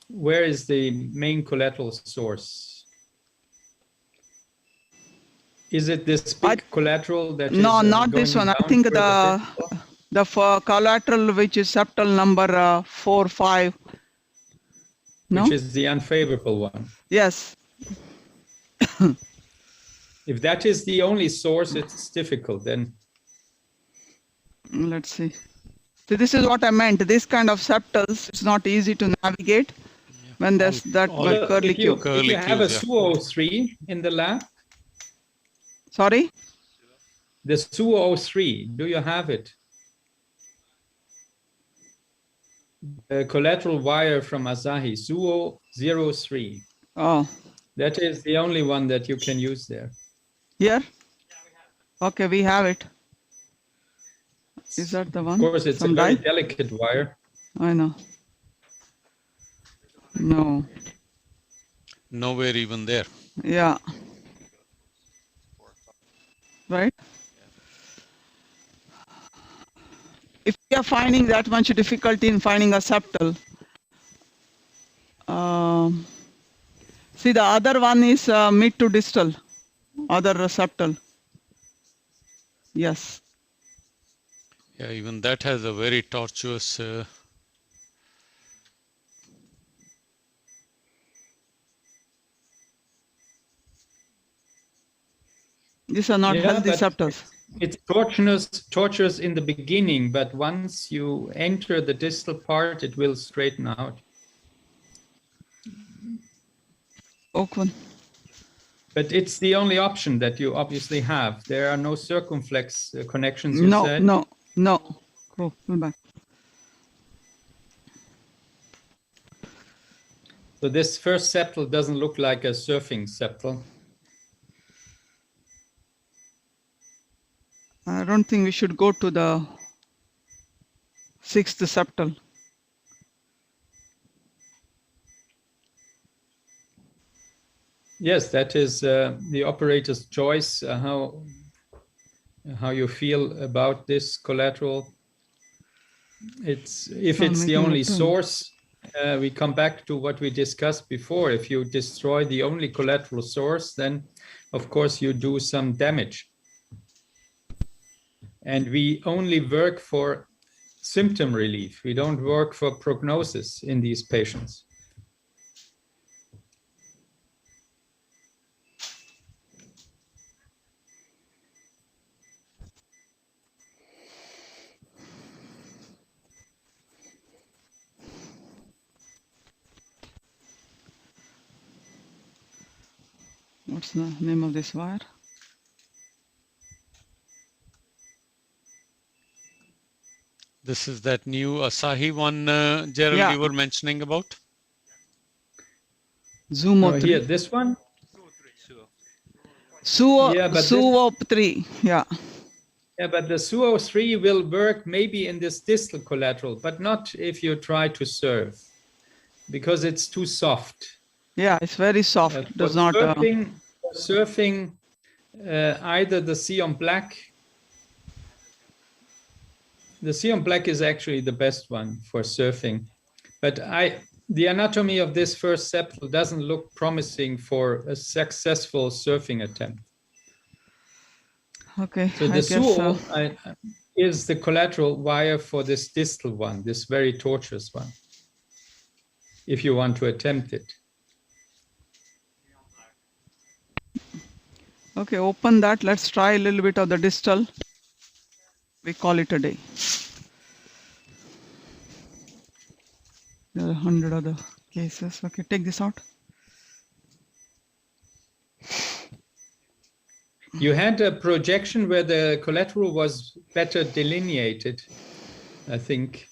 Where is the main collateral source? Is it this big collateral that is not this one. I think the collateral which is septal number 4, 5. No? Which is the unfavorable one. Yes. If that is the only source, it's difficult then. Let's see. So this is what I meant. This kind of septals, it's not easy to navigate when there's that curly Q. If you have a SU03 in the lab. Sorry? The SU03, do you have it? The collateral wire from Asahi, SU03. Oh. That is the only one that you can use there. Here? Okay, we have it. Is that the one? Of course, it's a very delicate wire. I know. No. Nowhere even there. Yeah. Right? If we are finding that much difficulty in finding a septal, see the other one is mid to distal, other septal. Yes. Yeah, even that has a very tortuous. These are not healthy septals. It's tortuous in the beginning, but once you enter the distal part, it will straighten out. Oakland. But it's the only option that you obviously have. There are no circumflex connections, you said? No. Go back. So this first septal doesn't look like a surfing septal. I don't think we should go to the 6th septal. Yes, that is the operator's choice, how you feel about this collateral. If it's the only source, we come back to what we discussed before. If you destroy the only collateral source, then of course you do some damage. And we only work for symptom relief. We don't work for prognosis in these patients. What's the name of this wire? This is that new Asahi one, Gerald, Yeah. you were mentioning about? Zumo 3. Here, this one? Suo, Yeah, but Suo 3. Yeah. Yeah, but the Suo 3 will work maybe in this distal collateral, but not if you try to serve, because it's too soft. Yeah, it's very soft. Does not. Surfing, either the Xience black. The Xience black is actually the best one for surfing, but the anatomy of this first septal doesn't look promising for a successful surfing attempt. Okay. So the Suo is the collateral wire for this distal one, this very tortuous one, if you want to attempt it. Okay, open that. Let's try a little bit of the distal. We call it a day. There are 100 other cases. Okay, take this out. You had a projection where the collateral was better delineated, I think.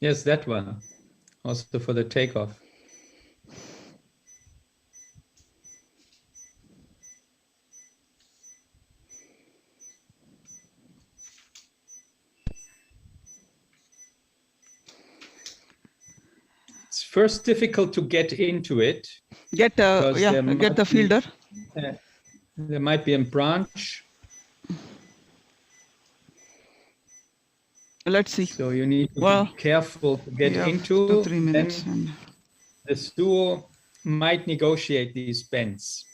Yes, that one, also for the takeoff. It's first difficult to get into it. Get the fielder. There might be a branch. Let's see. So you need to be careful to get into. 2 3 minutes. Then the Suo might negotiate these bends.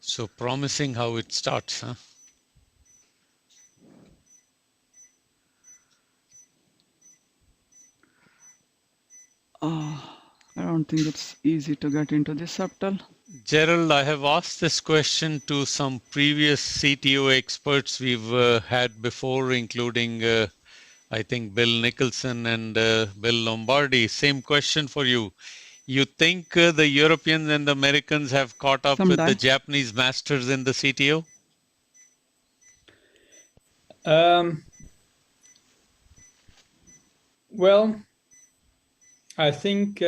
So promising how it starts, huh? I don't think it's easy to get into this septal. Gerald, I have asked this question to some previous CTO experts we've had before, including, I think, Bill Nicholson and Bill Lombardi. Same question for you. You think the Europeans and the Americans have caught up with the Japanese masters in the CTO? Well, I think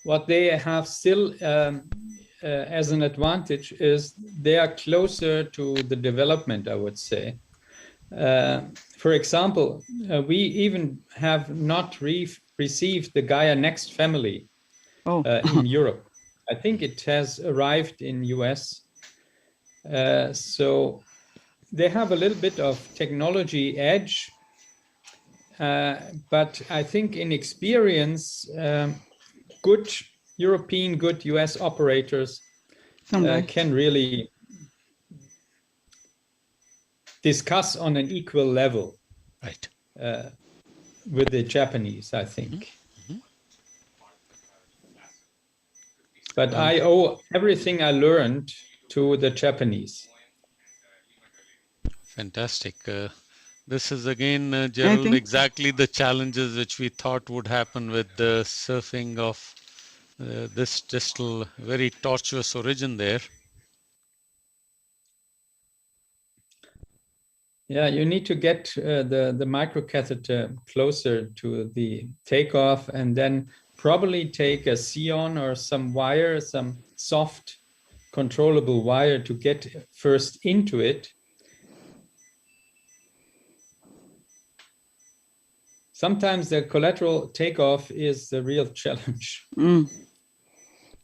what they have still as an advantage is they are closer to the development, I would say. For example, we even have not received the Gaia Next family in Europe. I think it has arrived in US. So they have a little bit of technology edge. but I think in experience, good European, good US operators can really discuss on an equal level, right, with the Japanese, I think. But I owe everything I learned to the Japanese. Fantastic. This is again, Gerald, exactly the challenges which we thought would happen with the surfing of this distal, very tortuous origin there. Yeah, you need to get the microcatheter closer to the takeoff, and then probably take a Xience or some wire, some soft controllable wire to get first into it. Sometimes the collateral takeoff is the real challenge.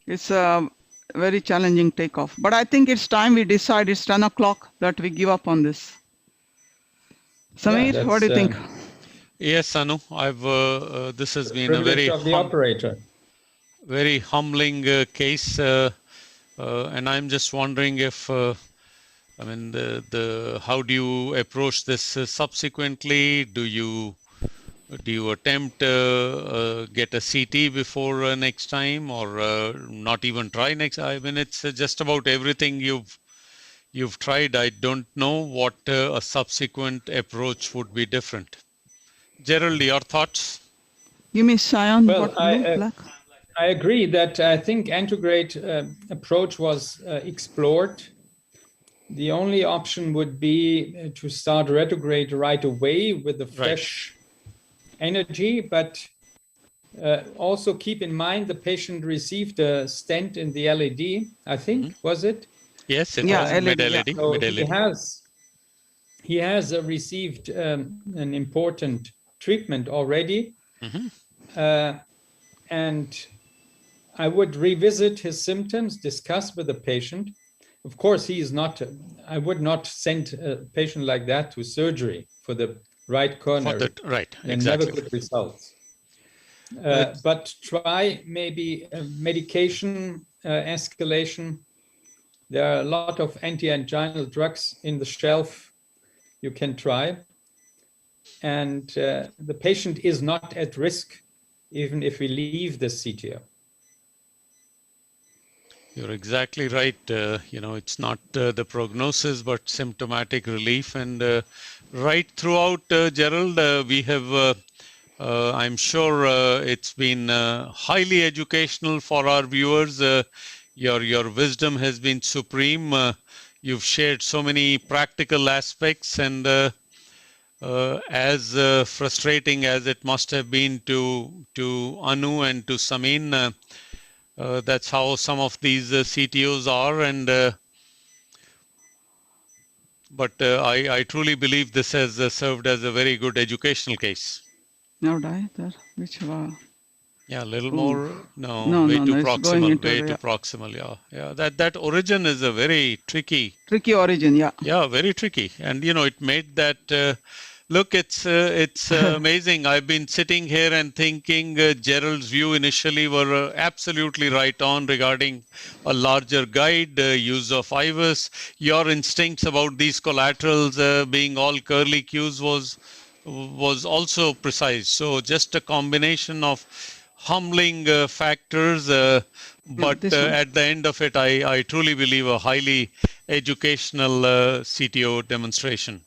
It's a very challenging takeoff. But I think it's time we decide, it's 10 o'clock, that we give up on this. Samir, what do you think? Yes, Anu, this has been a very humbling case, and I'm just wondering if, I mean, how do you approach this subsequently? Do you attempt get a CT before next time, or not even try next? I mean, it's just about everything you've tried. I don't know what a subsequent approach would be different. Gerald, your thoughts? You mean cyan? Well, I agree that I think antegrade approach was explored. The only option would be to start retrograde right away with the fresh energy, but also keep in mind the patient received a stent in the LED, I think, was it? Yes, it was mid-LED. So he has received an important treatment already. And I would revisit his symptoms, discuss with the patient. Of course, he is not, I would not send a patient like that to surgery for the right coronary. Never good results. But try maybe medication escalation. There are a lot of anti-anginal drugs in the shelf you can try. And the patient is not at risk, even if we leave the CTO. You're exactly right. It's not the prognosis, but symptomatic relief. And right throughout, Gerald, we have, I'm sure it's been highly educational for our viewers. Your wisdom has been supreme. You've shared so many practical aspects, and as frustrating as it must have been to Anu and to Samin, that's how some of these CTOs are, and but I truly believe this has served as a very good educational case. No, which yeah, a little more. No, way too proximal. Way too proximal. Yeah. That origin is a very tricky origin. Yeah, very tricky, and it made that. Look, it's amazing. I've been sitting here and thinking Gerald's view initially were absolutely right on regarding a larger guide, use of IVUS. Your instincts about these collaterals being all curly cues was also precise. So just a combination of humbling factors, but at the end of it, I truly believe a highly educational CTO demonstration.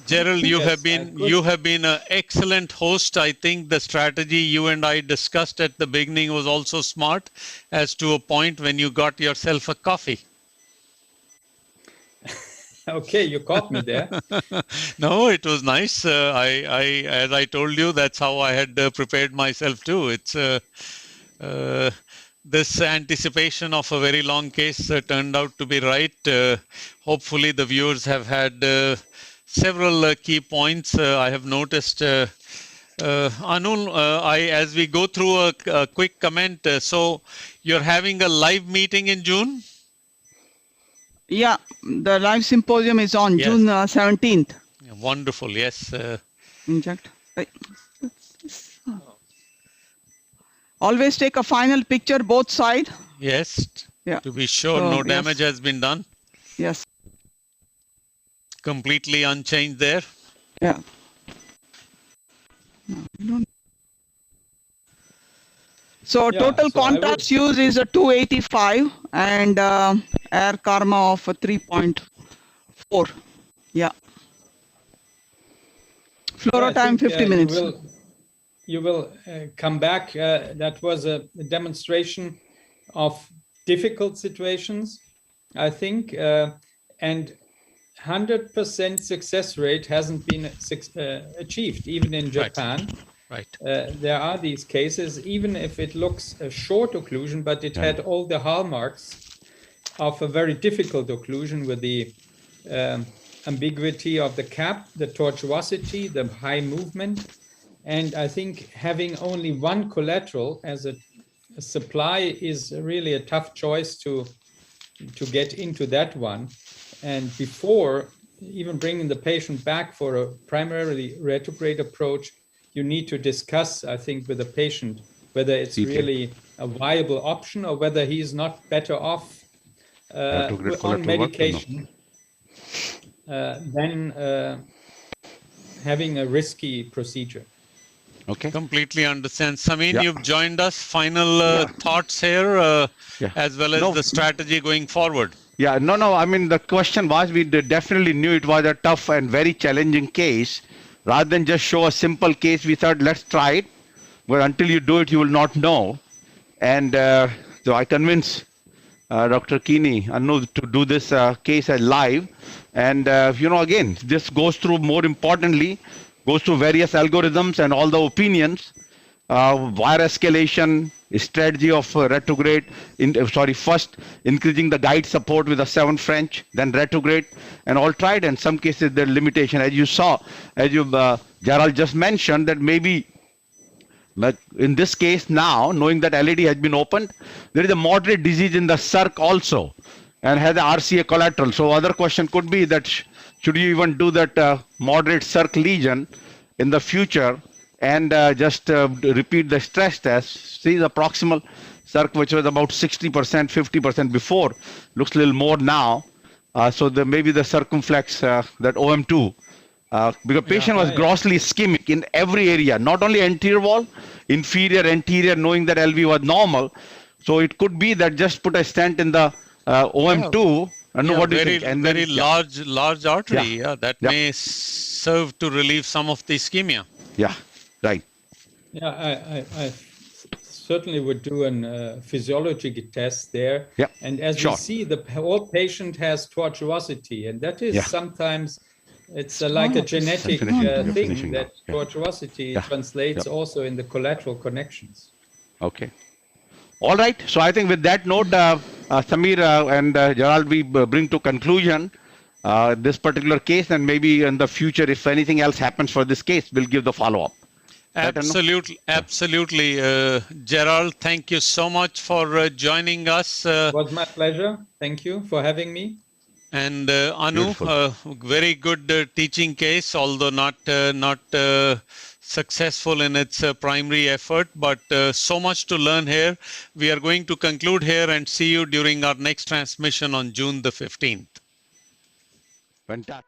Gerald, you have been an excellent host. I think the strategy you and I discussed at the beginning was also smart, as to a point when you got yourself a coffee. Okay, you caught me there. No, it was nice. As I told you, that's how I had prepared myself too. It's this anticipation of a very long case turned out to be right. Hopefully, the viewers have had several key points. I have noticed. Anul, as we go through a quick comment, so you're having a live meeting in June? Yeah, the live symposium is on June 17th. Wonderful, yes. Inject. Always take a final picture both side. Yes. Yeah. To be sure So, no damage has been done. Yes. Completely unchanged there. Yeah. No, we don't. So total contrast use is a 285 and air karma of 3.4. Yeah. Fluoro time 50 minutes. You will come back. That was a demonstration of difficult situations, I think, and 100% success rate hasn't been achieved, even in Japan. Right. There are these cases, even if it looks a short occlusion, but it had all the hallmarks of a very difficult occlusion with the ambiguity of the cap, the tortuosity, the high movement. And I think having only one collateral as a supply is really a tough choice to get into that one. And before even bringing the patient back for a primarily retrograde approach, you need to discuss, I think, with the patient whether it's really a viable option or whether he's not better off on medication than having a risky procedure. Okay. Completely understand. Samin, you've joined us. Final thoughts here, as well as the strategy going forward. Yeah, no. I mean, the question was, we definitely knew it was a tough and very challenging case. Rather than just show a simple case, we thought, let's try it. But until you do it, you will not know. And so I convinced Dr. Keeney, Anu, to do this case live. And, again, this goes through, more importantly, goes through various algorithms and all the opinions, wire escalation, strategy of retrograde, first increasing the guide support with a 7 French, then retrograde, and all tried. And some cases there are limitation, as you saw, as you Gerald just mentioned, that maybe in this case now, knowing that LED has been opened, there is a moderate disease in the circ also, and has the RCA collateral. So other question could be that should you even do that moderate circ lesion in the future and just repeat the stress test? See the proximal circ, which was about 60%, 50% before, looks a little more now. So maybe the circumflex, that OM2, because patient was grossly ischemic in every area, not only anterior wall, inferior, anterior, knowing that LV was normal. So it could be that just put a stent in the OM2. What do you think? And very large artery. That may serve to relieve some of the ischemia. Yeah, right. Yeah, I certainly would do a physiology test there. Yeah, and as we see, the whole patient has tortuosity, and that is sometimes it's like a genetic thing that tortuosity translates also in the collateral connections. Okay. All right. So I think with that note, Samir and Gerald, we bring to conclusion this particular case, and maybe in the future, if anything else happens for this case, we'll give the follow-up. Absolutely. Gerald, thank you so much for joining us. It was my pleasure. Thank you for having me. And Anu, very good teaching case, although not successful in its primary effort, but so much to learn here. We are going to conclude here and see you during our next transmission on June the 15th. Fantastic.